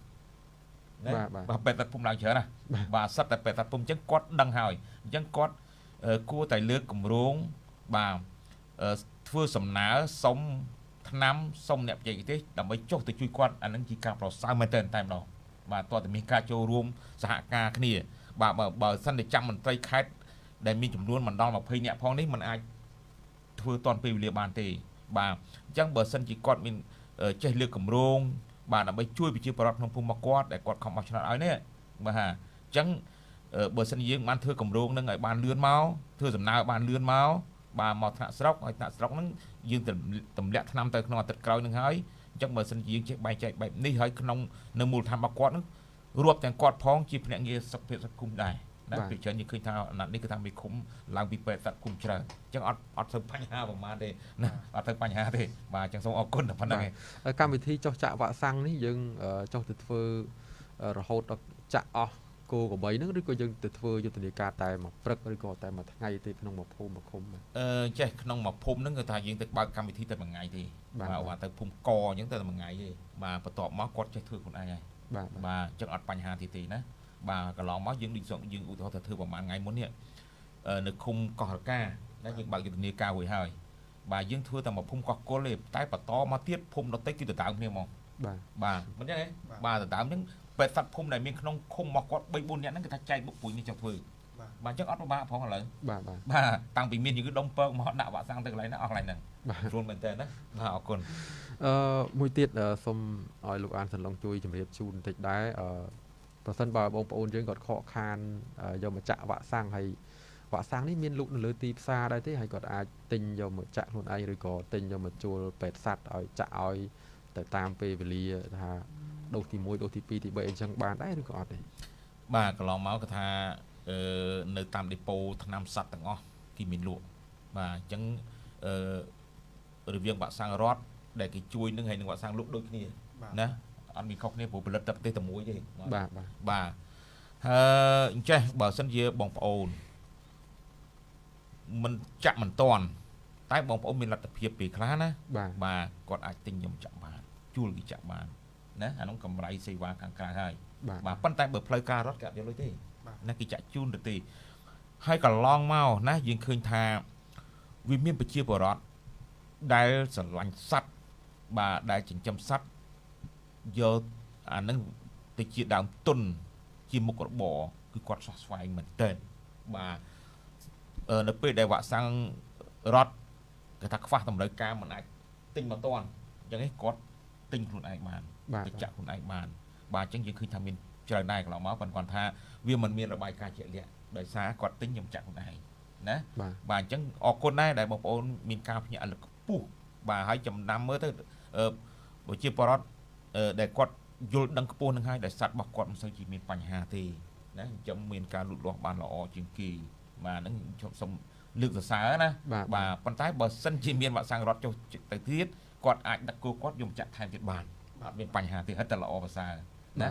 ណាបាទពេទ្យសត្វភូមិឡើងច្រើនណាបាទសិតតែពេទ្យសត្វភូមិអញ្ចឹងគាត់ដឹងហើយអញ្ចឹងគាត់គួរតែលើកគម្រោងបាទធ្វើសំណើសុំថ្នាំសុំអ្នកបច្ចេកទេសដើម្បីចុះទៅជួយគាត់អានឹងជាការប្រសើរមែនទែនតែម្ដង បាទតើតើមានការចូលរួមសហការគ្នាបាទបើសិនតែចាំមន្ត្រីខេត្តដែលមានចំនួនមិនដល់20នាក់ផងនេះมันអាចធ្វើតន់ពេលវេលាបានទេបាទអញ្ចឹងបើសិនជាគាត់មានចេះលើកកម្រងបាទដើម្បីជួយប្រជាពលរដ្ឋក្នុងភូមិរបស់គាត់ដែលគាត់ខំបោះឆ្នោតឲ្យនេះបាទអញ្ចឹងបើសិនយើងបានធ្វើកម្រងនឹងឲ្យបានលឿនមកធ្វើដំណើរបានលឿនមកបាទមកថ្នាក់ស្រុកហើយថ្នាក់ស្រុកហ្នឹងយើងទម្លាក់ឆ្នាំទៅក្នុងអាទិត្យក្រោយនឹងហើយអញ្ចឹងបើសិនជាយើងចេះបែងចែកបែបនេះហើយក្នុងនៅមូលដ្ឋានរបស់គាត់ហ្នឹងរួមទាំងគាត់ផងជាភ្នាក់ងារសុខភាពសង្គមដែរណាពីច្រើនយើងឃើញថាអាណត្តិនេះគឺថាមេឃុំឡើងពីពេទ្យសត្វគុំច្រើនអញ្ចឹងអត់ទៅបញ្ហាប្រហែលទេណាអត់ទៅបញ្ហាទេបាទអញ្ចឹងសូមអរគុណតែប៉ុណ្្នឹងឯង កម្មវិធីចុះចាក់វ៉ាក់សាំងនេះយើងចុះទៅធ្វើរហូតដល់ចាក់អស់គោក្របីហ្នឹងឬក៏យើងទៅធ្វើយុទ្ធនាការតែមួយព្រឹកឬក៏តែមួយថ្ងៃទេក្នុងមួយភូមិមួយឃុំចេះក្នុងមួយភូមិហ្នឹងគឺថាយើងទៅបើកកម្មវិធីតែមួយថ្ងៃទេបាទទៅភូមិកអញ្ចឹងតែមួយថ្ងៃទេបាទបន្ទាប់មកគាត់ចេះធ្វើខ្លួនឯងហើយបាទអញ្ចឹងអត់បញ្ហាទេណាបាទកន្លងមកយើងយើងឧទាហរណ៍ថាធ្វើប្រហែលថ្ងៃមុននេះនៅឃុំកោះរកាណាយើងបើកយុទ្ធនាការរួចហើយបាទយើងធ្វើតែមួយភូមិកោះគល់ទេតែបន្តមកទៀតភូមិដទៃគឺទៅតាមគ្នាហ្មងបាទមិនអញ្ចឹងទេបាទទៅតាមអញ្ចឹងពេទ្យសត្វភូមិដែលមានក្នុងឃុំរបស់គាត់3 4នាក់ហ្នឹងគឺថាចែកបុកពុយនេះចង់ធ្វើបាទអញ្ចឹងអត់ពិបាកផងឥឡូវបាទតាំងពីមានយើងដុំពើមកដាក់វ៉ាក់សាំងទៅកន្លែងហ្នឹងអស់កន្លែងហ្នឹងស្រួលមែនតើណាបាទអរគុណមួយទៀតសូមឲ្យលោកអានសន្លងជួយជម្រាបជូនបន្តិចដែរប្រសិនបើបងប្អូនយើងគាត់ខកខានយកមកចាក់វ៉ាក់សាំងហើយវ៉ាក់សាំងនេះមានលក់នៅលើទីផ្សារដែរទេហើយគាត់អាចទិញយកមកចាក់ខ្លួនឯងឬក៏ទិញយកមកជួលពេទ្យសត្វឲ្យចាក់ឲ្យទៅតាមពេលវេលាថាដូសទី1ដូសទី2ទី3អញ្ចឹងបានដែរឬក៏អត់ទេបាទកន្លងមកគឺថានៅតាមដេប៉ូថ្នាំសត្វទាំងអស់គេមានលក់បាទអញ្ចឹងរវាងវ៉ាក់សាំងរដ្ឋដែលគេជួយនឹងហើយនឹងវ៉ាក់សាំងលក់ដូចគ្នាណាអត់មានខុសគ្នាព្រោះផលិតតែប្រទេសតែមួយទេបាទអញ្ចេះបើសិនជាបងប្អូនមិនចាក់មិនតាន់តែបងប្អូនមានលទ្ធភាពពេលខ្លះណាបាទគាត់អាចទិញខ្ញុំចាក់បានជួលគេចាក់បានណាអានោះកម្រៃសេវាខាងក្រៅហើយបាទប៉ុន្តែបើផ្លូវការរដ្ឋគេអត់យកលុយទេណាគេចាក់ជូនទៅទេហើយកន្លងមកណាយើងឃើញថាវាមានប្រជាពលរដ្ឋដែលស្រឡាញ់សត្វបាទដែលចិញ្ចឹមសត្វយកអានឹងទៅជាដើមទុនជាមុខរបរគឺគាត់ស្វែងមែនទែនបាទនៅពេលដែលវ៉ាក់សាំងរដ្ឋគេថាខ្វះតម្រូវការមិនអាចទិញមកតាន់អញ្ចឹងគាត់ទិញខ្លួនឯងបានទៅចាក់ខ្លួនឯងបានបាទអញ្ចឹងយើងឃើញថាមានច្រើនដែរកន្លងមកប៉ុន្តែគាត់ថាវាមិនមានរបាយការណ៍ជាក់លាក់ដោយសារគាត់ទិញខ្ញុំចាក់ខ្លួនឯងណាបាទអញ្ចឹងអរគុណដែរដែលបងប្អូនមានការភ្ញាក់រលឹកខ្ពស់បាទហើយចំណាំមើលទៅប្រជាពលរដ្ឋដែលគាត់យល់ដឹងខ្ពស់នឹងហើយដែលសត្វរបស់គាត់មិនសូវជាមានបញ្ហាទេណាអញ្ចឹងមានការលូតលាស់បានល្អជាងគេបាទហ្នឹងខ្ញុំសូមលើកសរសើរណាបាទប៉ុន្តែបើសិនជាមានវ៉ាក់សាំងរត់ចុះទៅទៀតគាត់អាចដឹកគោគាត់យកចាក់ថែមទៀតបានអត់មានបញ្ហាទេហិតតែល្អប្រសើរណា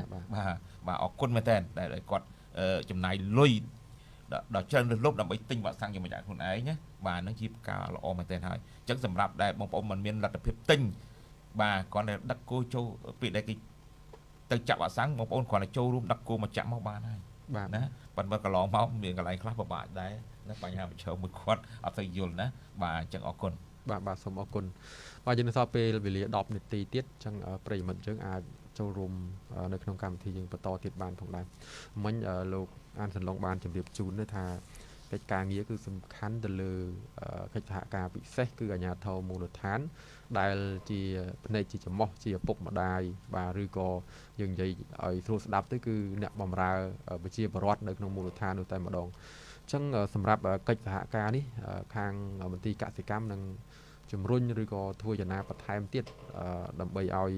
បាទអរគុណមែនតើដែលគាត់ចំណាយលុយដល់ច្រើនលើសលប់ដើម្បីទិញវ៉ាក់សាំងយកមកចាក់ខ្លួនឯងណាបាទហ្នឹងជាការល្អមែនតើហើយអញ្ចឹងសម្រាប់ដែលបងប្អូនមិនមានលទ្ធភាពទិញបាទគាត់តែដឹកគោចូលពេលដែលគេទៅចាក់វ៉ាក់សាំងបងប្អូនគ្រាន់តែចូលរួមដឹកគោមកចាក់មកបានហើយណាប៉ុន្តែកន្លងមកមានកន្លែងខ្លះពិបាកដែរណាបញ្ហាប្រឈមមួយគាត់អត់ទៅយល់ណាបាទអញ្ចឹងអរគុណបាទសូមអរគុណបាទយើងនៅសល់ពេលវេលា10នាទីទៀតអញ្ចឹងប្រិយមិត្តយើងអាចចូលរួមនៅក្នុងកម្មវិធីយើងបន្តទៀតបានផងដែរមិញលោកអានសន្លងបានជម្រាបជូនថាកិច្ចការងារគឺសំខាន់ទៅលើកិច្ចសហការពិសេសគឺអាជ្ញាធរមូលដ្ឋានដែលជាភ្នែកជាច្រមុះជាឪពុកម្ដាយបាទឬក៏យើងនិយាយឲ្យស្រួលស្ដាប់ទៅគឺអ្នកបម្រើប្រជាពលរដ្ឋនៅក្នុងមូលដ្ឋាននោះតែម្ដងអញ្ចឹងសម្រាប់កិច្ចសហការនេះខាងមន្ទីរកសិកម្មនឹងជំរុញឬក៏ធ្វើយ៉ាងណាបន្ថែមទៀតដើម្បីឲ្យ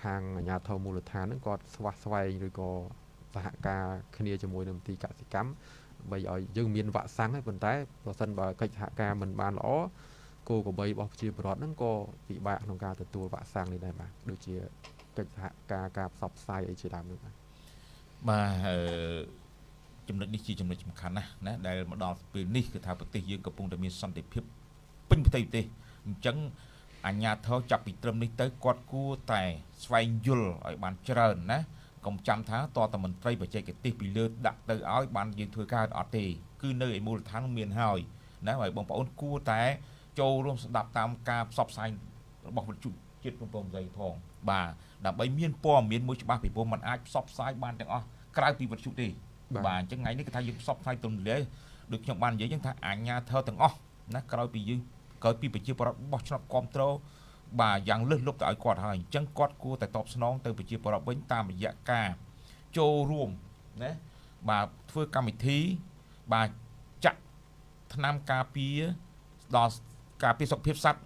ខាងអាជ្ញាធរមូលដ្ឋានហ្នឹងគាត់ស្វះស្វែងឬក៏សហការគ្នាជាមួយនឹងមន្ទីរកសិកម្មដើម្បីឲ្យយើងមានវ៉ាក់សាំងហើយប៉ុន្តែប្រសិនបើកិច្ចសហការមិនបានល្អគោក្របីរបស់ប្រជាពលរដ្ឋហ្នឹងក៏ពិបាកក្នុងការទទួលវ៉ាក់សាំងនេះដែរបាទដូចជាកិច្ចសហការផ្សព្វផ្សាយអីជាដើមនោះបាទចំណុចនេះជាចំណុចសំខាន់ណាដែលមកដល់ពេលនេះគឺថាប្រទេសយើងកំពុងតែមានសន្តិភាពពេញប្រទេសអញ្ចឹងអាជ្ញាធរចាប់ពីត្រឹមនេះទៅគាត់គួរតែស្វែងយល់ឲ្យបានច្រើនណាកុំចាំថាតតមន្ត្រីបច្ចេកទេសពីលើដាក់ទៅឲ្យបានយើងធ្វើការអត់ទេគឺនៅឯមូលដ្ឋានមានហើយណាហើយបងប្អូនគួរតែចូលរួមស្ដាប់តាមការផ្សព្វផ្សាយរបស់វិទ្យុជាតិព្រំប្រំសីផង បាទដើម្បីមានព័ត៌មានមួយច្បាស់ពីព្រោះมันអាចផ្សព្វផ្សាយបានទាំងអស់ក្រៅពីវិទ្យុទេបាទអញ្ចឹងថ្ងៃនេះគឺថាយើងផ្សព្វផ្សាយទូលាយដូចខ្ញុំបាននិយាយអញ្ចឹងថាអាជ្ញាធរទាំងអស់ណាក្រោយពីប្រជាពលរដ្ឋបោះឆ្នោតគ្រប់គ្រងបាទយ៉ាងលើសលប់ទៅឲ្យគាត់ហើយអញ្ចឹងគាត់គួរតែតបស្នងទៅប្រជាពលរដ្ឋវិញតាមរយៈការចូលរួមណាបាទធ្វើកម្មវិធីបាទចាក់ថ្នាំការពារដល់ការពារសុខភាពសត្វ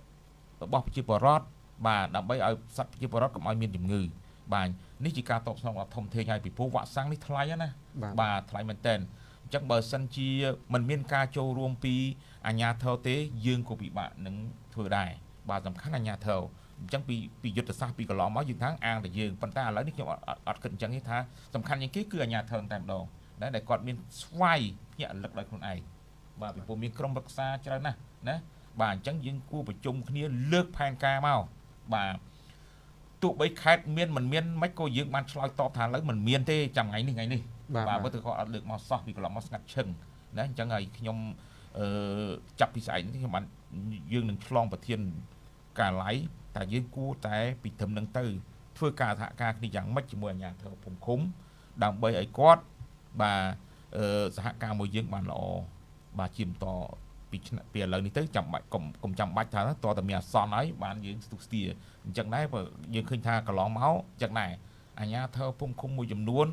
របស់ប្រជាពលរដ្ឋបាទដើម្បីឲ្យសត្វប្រជាពលរដ្ឋកុំឲ្យមានជំងឺបាទនេះជាការតបស្នងដ៏ធំធេងហើយពីព្រោះវ៉ាក់សាំងនេះថ្លៃណាបាទថ្លៃមែនតើអញ្ចឹងបើសិនជាมันមានការចូលរួមពីអាជ្ញាធរទេយើងក៏ពិបាកនឹងធ្វើដែរបាទសំខាន់អាជ្ញាធរអញ្ចឹងពីយុទ្ធសាស្ត្រពីកន្លងមកយើងថាអាងតែយើងប៉ុន្តែឥឡូវនេះខ្ញុំអត់គិតអញ្ចឹងទេថាសំខាន់ជាងគេគឺអាជ្ញាធរតែម្ដងដែលគាត់មានស្វ័យភ្ញាក់រលឹកដោយខ្លួនឯងបាទពីព្រោះមានក្រុមរក្សាច្រើនណាស់ណាបាទអញ្ចឹងយើងគួរប្រជុំគ្នាលើកផែនការមកបាទទោះបីខេត្តមានមិនមានមិនក៏យើងបានឆ្លើយតបថាឥឡូវមិនមានទេចាំថ្ងៃនេះបាទបើទៅគាត់អត់លើកមកសោះពីកន្លងមកស្ងាត់ឈឹងណាអញ្ចឹងហើយខ្ញុំចាប់ពីស្អែកនេះខ្ញុំបានយើងនឹងឆ្លងប្រធានការឡៃតែយើងគួរតែពីត្រឹមនឹងទៅធ្វើការសហការគ្នាយ៉ាងម៉េចជាមួយអាជ្ញាធរភូមិឃុំដើម្បីឲ្យគាត់បាទសហការមួយយើងបានល្អបាទជាបន្តពីឥឡូវនេះទៅចាំបាច់កុំចាំបាច់ថាតើតែមានអសន្នហើយបានយើងស្ទុះស្ទាអញ្ចឹងដែរបើយើងឃើញថាកន្លងមកអញ្ចឹងដែរអាជ្ញាធរភូមិឃុំមួយចំនួន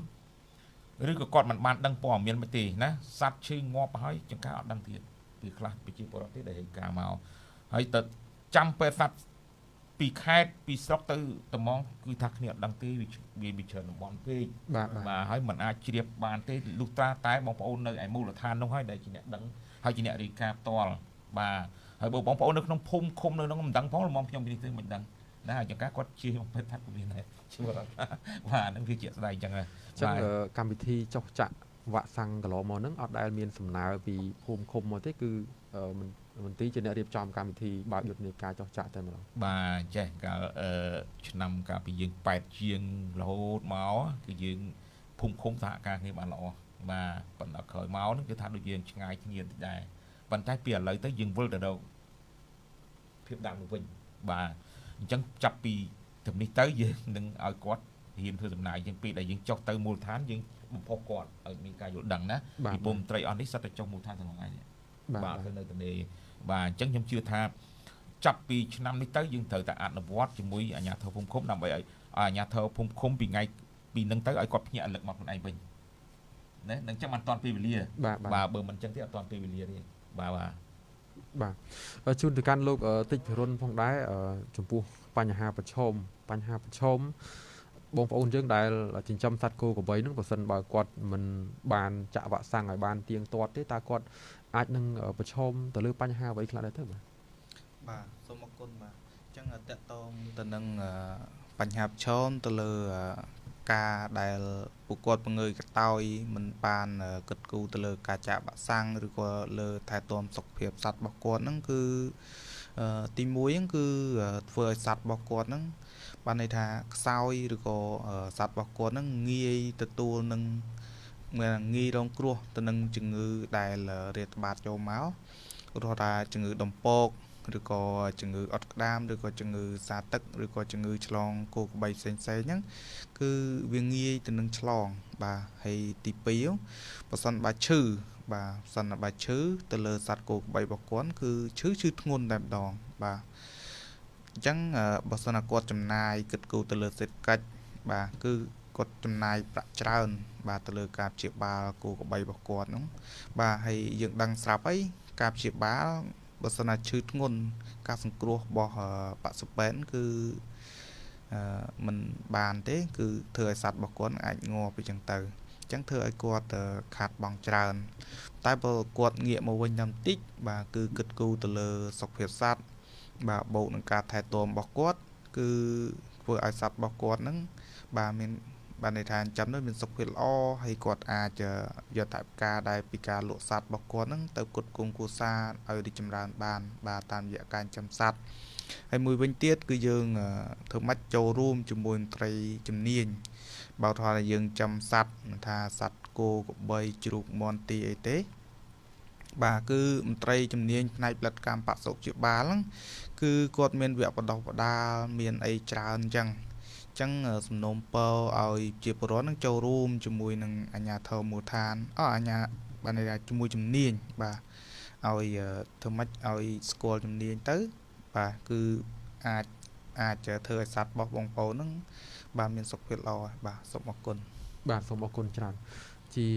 ឬក៏គាត់មិនបានដឹងព័ត៌មានមិនទេណាសัตว์ឈឺងាប់ហើយចង្ការអត់ដឹងទៀតពីខ្លះប្រជាពលរដ្ឋទេដែលការមកហើយទៅចាំពេលសัตว์ពីខេត្តពីស្រុកទៅត្មងគឺថាគ្នាអត់ដឹងទេវាច្រើនតំបន់ពេកបាទហើយมันអាចជ្រាបបានទេលុះត្រាតែបងប្អូននៅឯមូលដ្ឋាននោះហើយដែលជាអ្នកដឹងហើយជាអ្នករាយការណ៍ផ្ទាល់បាទហើយបើបងប្អូននៅក្នុងភូមិឃុំនៅក្នុងមិនដឹងផងមកខ្ញុំនេះទៅមិនដឹងណាចង្ការគាត់ជាបំពេញថាក៏មានដែរជួបបាទនឹងវាជាស្ដាយអញ្ចឹងហើយចឹងកម្មវិធីចុះចាក់វ៉ាក់សាំងកន្លងមកហ្នឹងអត់ដែលមានសំណើពីភូមិឃុំមកទេគឺមន្ទីរជាអ្នករៀបចំកម្មវិធីបើកយុទ្ធនាការចុះចាក់តែម្ដងបាទចេះកាលឆ្នាំកាលពីយើង8ជាងរហូតមកគឺយើងភូមិឃុំសហការគ្នាបានល្អបាទប៉ុន្តែក្រោយមកហ្នឹងគឺថាដូចយើងឆ្ងាយគ្នាតិចដែរប៉ុន្តែពីឥឡូវទៅយើងវិលទៅរកភាពដើមទៅវិញបាទអញ្ចឹងចាប់ពីទំនេះទៅយើងនឹងឲ្យគាត់ហ៊ានធ្វើដំណើរយើងពីដែលយើងចុះទៅមូលដ្ឋានយើងបំផុសគាត់ឲ្យមានការយល់ដឹងណាពីពុំត្រីអស់នេះសិតតែចុះមូលដ្ឋានទាំងហ្នឹងឯងបាទទៅនៅទនេបាទអញ្ចឹងខ្ញុំជឿថាចាប់ពីឆ្នាំនេះទៅយើងត្រូវតែអនុវត្តជាមួយអាជ្ញាធរភូមិឃុំដើម្បីឲ្យអាជ្ញាធរភូមិឃុំពីថ្ងៃពីនឹងទៅឲ្យគាត់ភ្ញាក់រលឹកមកខ្លួនឯងវិញណានឹងចឹងមិនតាន់ពេលវេលាបាទបើមិនចឹងទេអត់តាន់ពេលវេលាទេបាទជូនទៅកាន់លោកតិចភិរុនផងដែរចំពោះបញ្ហាប្រឈមបងប្អូនយើងដែលចិញ្ចឹមសត្វគោក្របីហ្នឹងបើសិនបើគាត់មិនបានចាក់វ៉ាក់សាំងឲ្យបានទៀងទាត់ទេតើគាត់អាចនឹងប្រឈមទៅលើបញ្ហាអ្វីខ្លះដែរទៅបាទសូមអរគុណបាទអញ្ចឹងតកតងទៅនឹងបញ្ហាប្រឈមទៅលើការដែលពួកគាត់ពង្រើយកតោយមិនបានគិតគូរទៅលើការចាក់វ៉ាក់សាំងឬក៏លើថែទាំសុខភាពសត្វរបស់គាត់ហ្នឹងគឺទី1ហ្នឹងគឺធ្វើឲ្យសត្វរបស់គាត់ហ្នឹងបានន័យថាខ្សោយឬក៏សត្វរបស់គាត់ហ្នឹងងាយទទួលនឹងងាយរងគ្រោះទៅនឹងជំងឺដែលរាតត្បាតចូលមកឧទាហរណ៍ថាជំងឺដំពកឬក៏ជំងឺអុតក្តាមឬក៏ជំងឺសាទឹកឬក៏ជំងឺឆ្លងគោក្របីផ្សេងៗហ្នឹងគឺវាងាយទៅនឹងឆ្លងបាទហើយទី2បើសិនបើឈឺបាទសិនបើឈឺទៅលើសត្វគោក្របីរបស់គាត់គឺឈឺធ្ងន់តែម្ដងបាទអញ្ចឹងបើសិនតែគាត់ចំណាយគិតគូរទៅលើសេដ្ឋកិច្ចបាទគឺគាត់ចំណាយប្រាក់ច្រើនបាទទៅលើការព្យាបាលគោក្របីរបស់គាត់ហ្នឹងបាទហើយយើងដឹងស្រាប់ហើយការព្យាបាលបើសិនណាឈឺធ្ងន់ការសង្គ្រោះរបស់បសុពេនគឺមិនបានទេគឺធ្វើឲ្យសត្វរបស់គាត់អាចងាប់ពីចឹងទៅអញ្ចឹងធ្វើឲ្យគាត់ខាតបង់ច្រើនតែបើគាត់ងាកមកវិញតាមតិចបាទគឺគិតគូរទៅលើសុខភាពសត្វបាទបូកនឹងការថែទាំរបស់គាត់គឺធ្វើឲ្យសត្វរបស់គាត់ហ្នឹងបាទមានបានន័យថាចាំនោះមានសុខភាពល្អហើយគាត់អាចយកថវិកាដែលពីការលក់សត្វរបស់គាត់ហ្នឹងទៅផ្គត់ផ្គង់គ្រួសារឲ្យរីកចម្រើនបានបាទតាមរយៈការចិញ្ចឹមសត្វហើយមួយវិញទៀតគឺយើងធ្វើម៉េចចូលរួមជាមួយមន្ត្រីជំនាញបើថាយើងចិញ្ចឹមសត្វមិនថាសត្វគោក្របីជ្រូកមាន់ទីអីទេបាទគឺមន្ត្រីជំនាញផ្នែកផលិតកម្មបសុខជាបាលហ្នឹងគឺគាត់មានវគ្គបណ្ដុះបណ្ដាលមានអីច្រើនអញ្ចឹង ចឹងសំណូមពរឲ្យជាពលរដ្ឋនឹងចូលរួមជាមួយនឹងអាជ្ញាធរមូលដ្ឋានអាជ្ញាបានន័យថាជាមួយជំនាញបាទឲ្យធ្វើម៉េចឲ្យស្គាល់ជំនាញទៅបាទគឺអាចធ្វើឲ្យសត្វរបស់បងប្អូននឹងបានមានសុខភាពល្អបាទសូមអរគុណ បាទសូមអរគុណច្រើនជា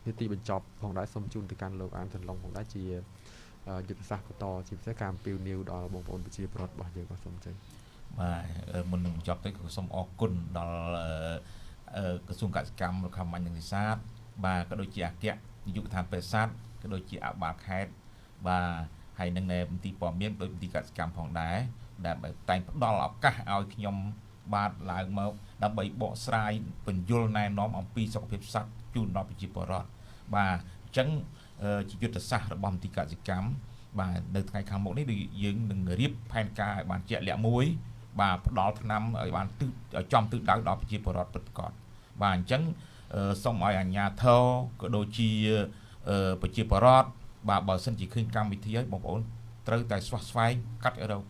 នីតិបញ្ចប់ផងដែរសូមជូនទៅកាន់លោកអានសន្លងផងដែរជាយុទ្ធសាស្ត្របន្តជាពិសេសការអំពាវនាវដល់បងប្អូនប្រជាពលរដ្ឋរបស់យើងបាទសូមអញ្ចឹងបាទមុននឹងបញ្ចប់ទៅក៏សូមអរគុណដល់ក្រសួងកសិកម្មរុក្ខាមាញ់និងនេសាទបាទក៏ដូចជាអគ្គនាយកដ្ឋានបេសាទក៏ដូចជាអបាលខេត្តបាទហើយនឹងនៅមន្ទីរព័ត៌មានដូចមន្ទីរកសិកម្មផងដែរដែលតែងផ្ដល់ឱកាសឲ្យខ្ញុំបាទឡើងមកដើម្បីបកស្រាយពន្យល់ណែនាំអំពីសុខភាពសត្វជូនដល់ប្រជាពលរដ្ឋបាទអញ្ចឹងជាយុទ្ធសាស្ត្ររបស់មន្ទីរកសិកម្មបាទនៅថ្ងៃខាងមុខនេះយើងនឹងរៀបផែនការឲ្យបានជាក់លាក់មួយបាទផ្ដល់ថ្នាំឲ្យបានចំទិសដៅដល់ប្រជាពលរដ្ឋពិតប្រាកដបាទអញ្ចឹងសូមឲ្យអាជ្ញាធរក៏ដូចជាប្រជាពលរដ្ឋបាទបើសិនជាឃើញកម្មវិធីហើយបងប្អូនត្រូវតែស្វះស្វែងកាត់រក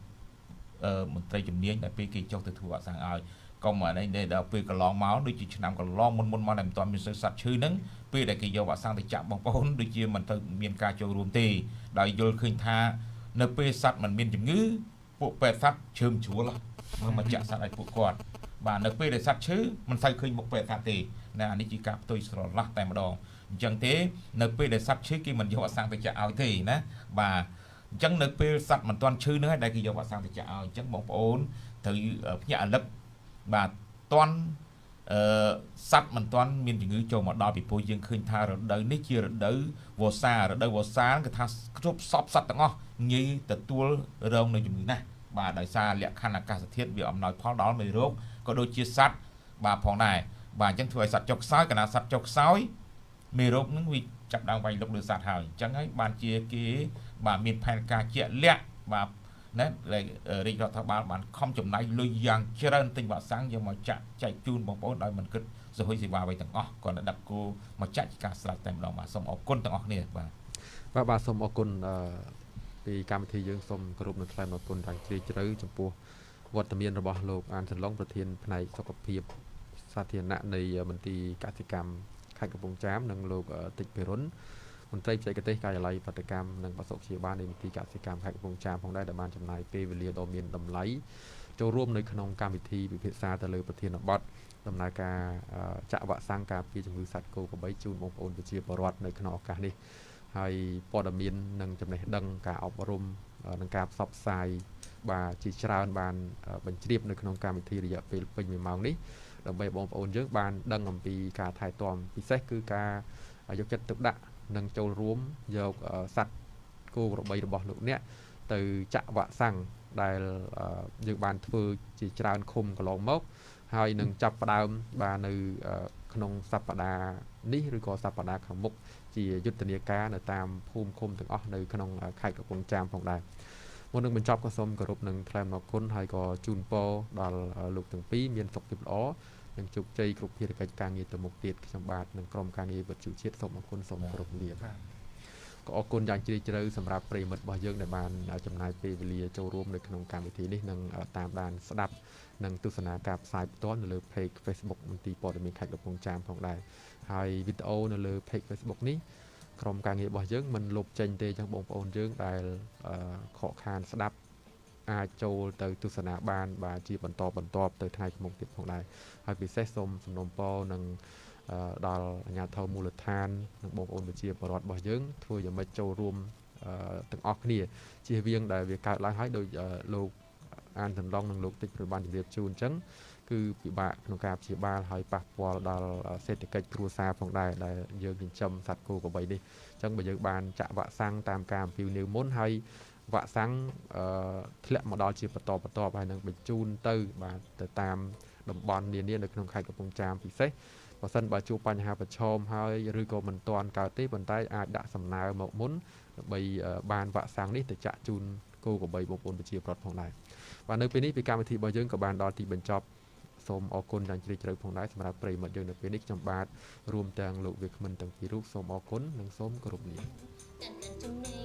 មន្ត្រីជំនាញដែលពេលគេចុះទៅធ្វើវ៉ាក់សាំងឲ្យកុំនេះដល់ពេលកន្លងមកដូចជាឆ្នាំកន្លងមុនមកតែមិនទាន់មានសត្វឈឺហ្នឹងពេលដែលគេយកវ៉ាក់សាំងទៅចាក់បងប្អូនដូចជាមិនទៅមានការចូលរួមទេដោយយល់ឃើញថានៅពេលសត្វមិនមានជំងឺពួកពេទ្យសត្វឈើមជ្រួលមកចាក់សត្វឲ្យពួកគាត់បាទនៅពេលដែលសត្វឈឺមិនសូវឃើញមុខពេទ្យសត្វទេណានេះជាការផ្ទុយស្រឡះតែម្ដងអញ្ចឹងទេនៅពេលដែលសត្វឈឺគេមិនយកវ៉ាក់សាំងទៅចាក់ឲ្យទេណាបាទអញ្ចឹងនៅពេលសត្វមិនទាន់ឈឺនឹងហើយដែលគេយកវ៉ាក់សាំងទៅចាក់ឲ្យអញ្ចឹងបងប្អូនត្រូវភ្ញាក់រលឹកបាទទាន់សត្វមិនទាន់មានជំងឺចូលមកដល់ពីព្រោះយើងឃើញថារដូវនេះជារដូវវស្សាគឺថាគ្រប់សពសត្វទាំងអស់ងាយទទួលរងនៅជំងឺណាស់បាទដោយសារលក្ខខណ្ឌអាកាសធាតុវាអំណោយផលដល់មេរោគក៏ដូចជាសត្វបាទផងដែរបាទអញ្ចឹងធ្វើឲ្យសត្វចុកខ្សោយកាលណាសត្វចុកខ្សោយមេរោគនឹងវាចាប់ដើមវាយលុកលើសត្វហើយអញ្ចឹងហើយបានជាគេបាទមានផែនការជាក់លាក់បាទណារាជរដ្ឋាភិបាលបានខំចំណាយលុយយ៉ាងច្រើនទិញវ៉ាក់សាំងយកមកចាក់ចែកជូនបងប្អូនដោយមិនគិតសហុយសេវាអ្វីទាំងអស់គ្រាន់តែដឹកគោមកចាក់ជាការស្រេចតែម្ដងបាទសូមអរគុណទាំងអស់គ្នាបាទសូមអរគុណពីកម្មវិធីយើងសូមគោរពនឹងថ្លែងអរគុណយ៉ាងជ្រាលជ្រៅចំពោះវត្តមានរបស់លោកអានសន្លងប្រធានផ្នែកសុខភាពសាធារណៈនៃមន្ទីរកសិកម្មខេត្តកំពង់ចាមនិងលោកតិចភិរុនមន្ត្រីបច្ចេកទេសការិយាល័យបដកម្មនិងបសុខព្យាបាលនៃមន្ទីរកសិកម្មខេត្តកំពង់ចាមផងដែរដែលបានចំណាយពេលវេលាដ៏មានតម្លៃចូលរួមនៅក្នុងកម្មវិធីពិភាក្សាទៅលើប្រធានបទដំណើរការចាក់វ៉ាក់សាំងការពារជំងឺសត្វគោក្របីជូនបងប្អូនប្រជាពលរដ្ឋនៅក្នុងឱកាសនេះហើយព័ត៌មាននិងចំណេះដឹងការអប់រំនិងការផ្សព្វផ្សាយបាទជាច្រើនបានបញ្ជ្រាបនៅក្នុងកម្មវិធីរយៈពេលពេញ1ម៉ោងនេះដើម្បីបងប្អូនយើងបានដឹងអំពីការថែទាំពិសេសគឺការយកចិត្តទុកដាក់និងចូលរួមយកសត្វគោក្របីរបស់លោកអ្នកទៅចាក់វ៉ាក់សាំងដែលយើងបានធ្វើជាច្រើនឃុំកន្លងមកហើយនឹងចាប់ផ្ដើមបាទនៅក្នុងសប្តាហ៍នេះឬក៏សប្តាហ៍ខាងមុខជាយុទ្ធនាការនៅតាមភូមិឃុំទាំងអស់នៅក្នុងខេត្តកំពង់ចាមផងដែរមុននឹងបញ្ចប់ក៏សូមគោរពនឹងថ្លែងអរគុណហើយក៏ជូនពរដល់លោកទាំងពីរមានសុខភាពល្អនិងជោគជ័យគ្រប់ភារកិច្ចការងារទៅមុខទៀតខ្ញុំបាទនិងក្រុមការងារវិទ្យុជាតិសូមអរគុណសូមគោរពលាក៏អរគុណយ៉ាងជ្រាលជ្រៅសម្រាប់ប្រិយមិត្តរបស់យើងដែលបានចំណាយពេលវេលាចូលរួមនៅក្នុងកម្មវិធីនេះនិងតាមដានស្ដាប់និងទស្សនាការផ្សាយផ្ទាល់នៅលើ page Facebook មន្ទីរព័ត៌មានខេត្តកំពង់ចាមផងដែរហើយវីដេអូនៅលើ page Facebook នេះក្រុមការងាររបស់យើងមិនលុបចេញទេចឹងបងប្អូនយើងដែលខកខានស្ដាប់អាចចូលទៅទស្សនាបានបាទជាបន្តទៅថ្ងៃមុខទៀតផងដែរហើយពិសេសសូមសំណូមពរនឹងដល់អាជ្ញាធរមូលដ្ឋាននិងបងប្អូនប្រជាពលរដ្ឋរបស់យើងធ្វើយ៉ាងម៉េចចូលរួមទាំងអស់គ្នាជៀសវាងដែលវាកើតឡើងហើយដោយលោកអានសន្លងនិងលោកតិចប្របានជម្រាបជូនអញ្ចឹងគឺពិបាកក្នុងការព្យាបាលហើយប៉ះពាល់ដល់សេដ្ឋកិច្ចគ្រួសារផងដែរដែលយើងចិញ្ចឹមសត្វគោក្របីនេះអញ្ចឹងបើយើងបានចាក់វ៉ាក់សាំងតាមការអំពាវនាវមុនហើយវ៉ាក់សាំងធ្លាក់មកដល់ជាបន្តហើយនឹងបញ្ជូនទៅបាទទៅតាមតំបន់នានានៅក្នុងខេត្តកំពង់ចាមពិសេសបើសិនបើជួបបញ្ហាប្រឈមហើយឬក៏មិនទាន់កើតទេប៉ុន្តែអាចដាក់សំណើមកមុនដើម្បីបានវ៉ាក់សាំងនេះទៅចាក់ជូនគោក្របីបងប្អូនប្រជាពលរដ្ឋផងដែរបាទនៅពេលនេះពីកម្មវិធីរបស់យើងក៏បានដល់ទីបញ្ចប់សូមអរគុណយ៉ាងជ្រាលជ្រៅផងដែរសម្រាប់ប្រិយមិត្តយើងនៅពេលនេះខ្ញុំបាទរួមទាំងលោកវាគ្មិនទាំងពីររូបសូមអរគុណនិងសូមគោរពលា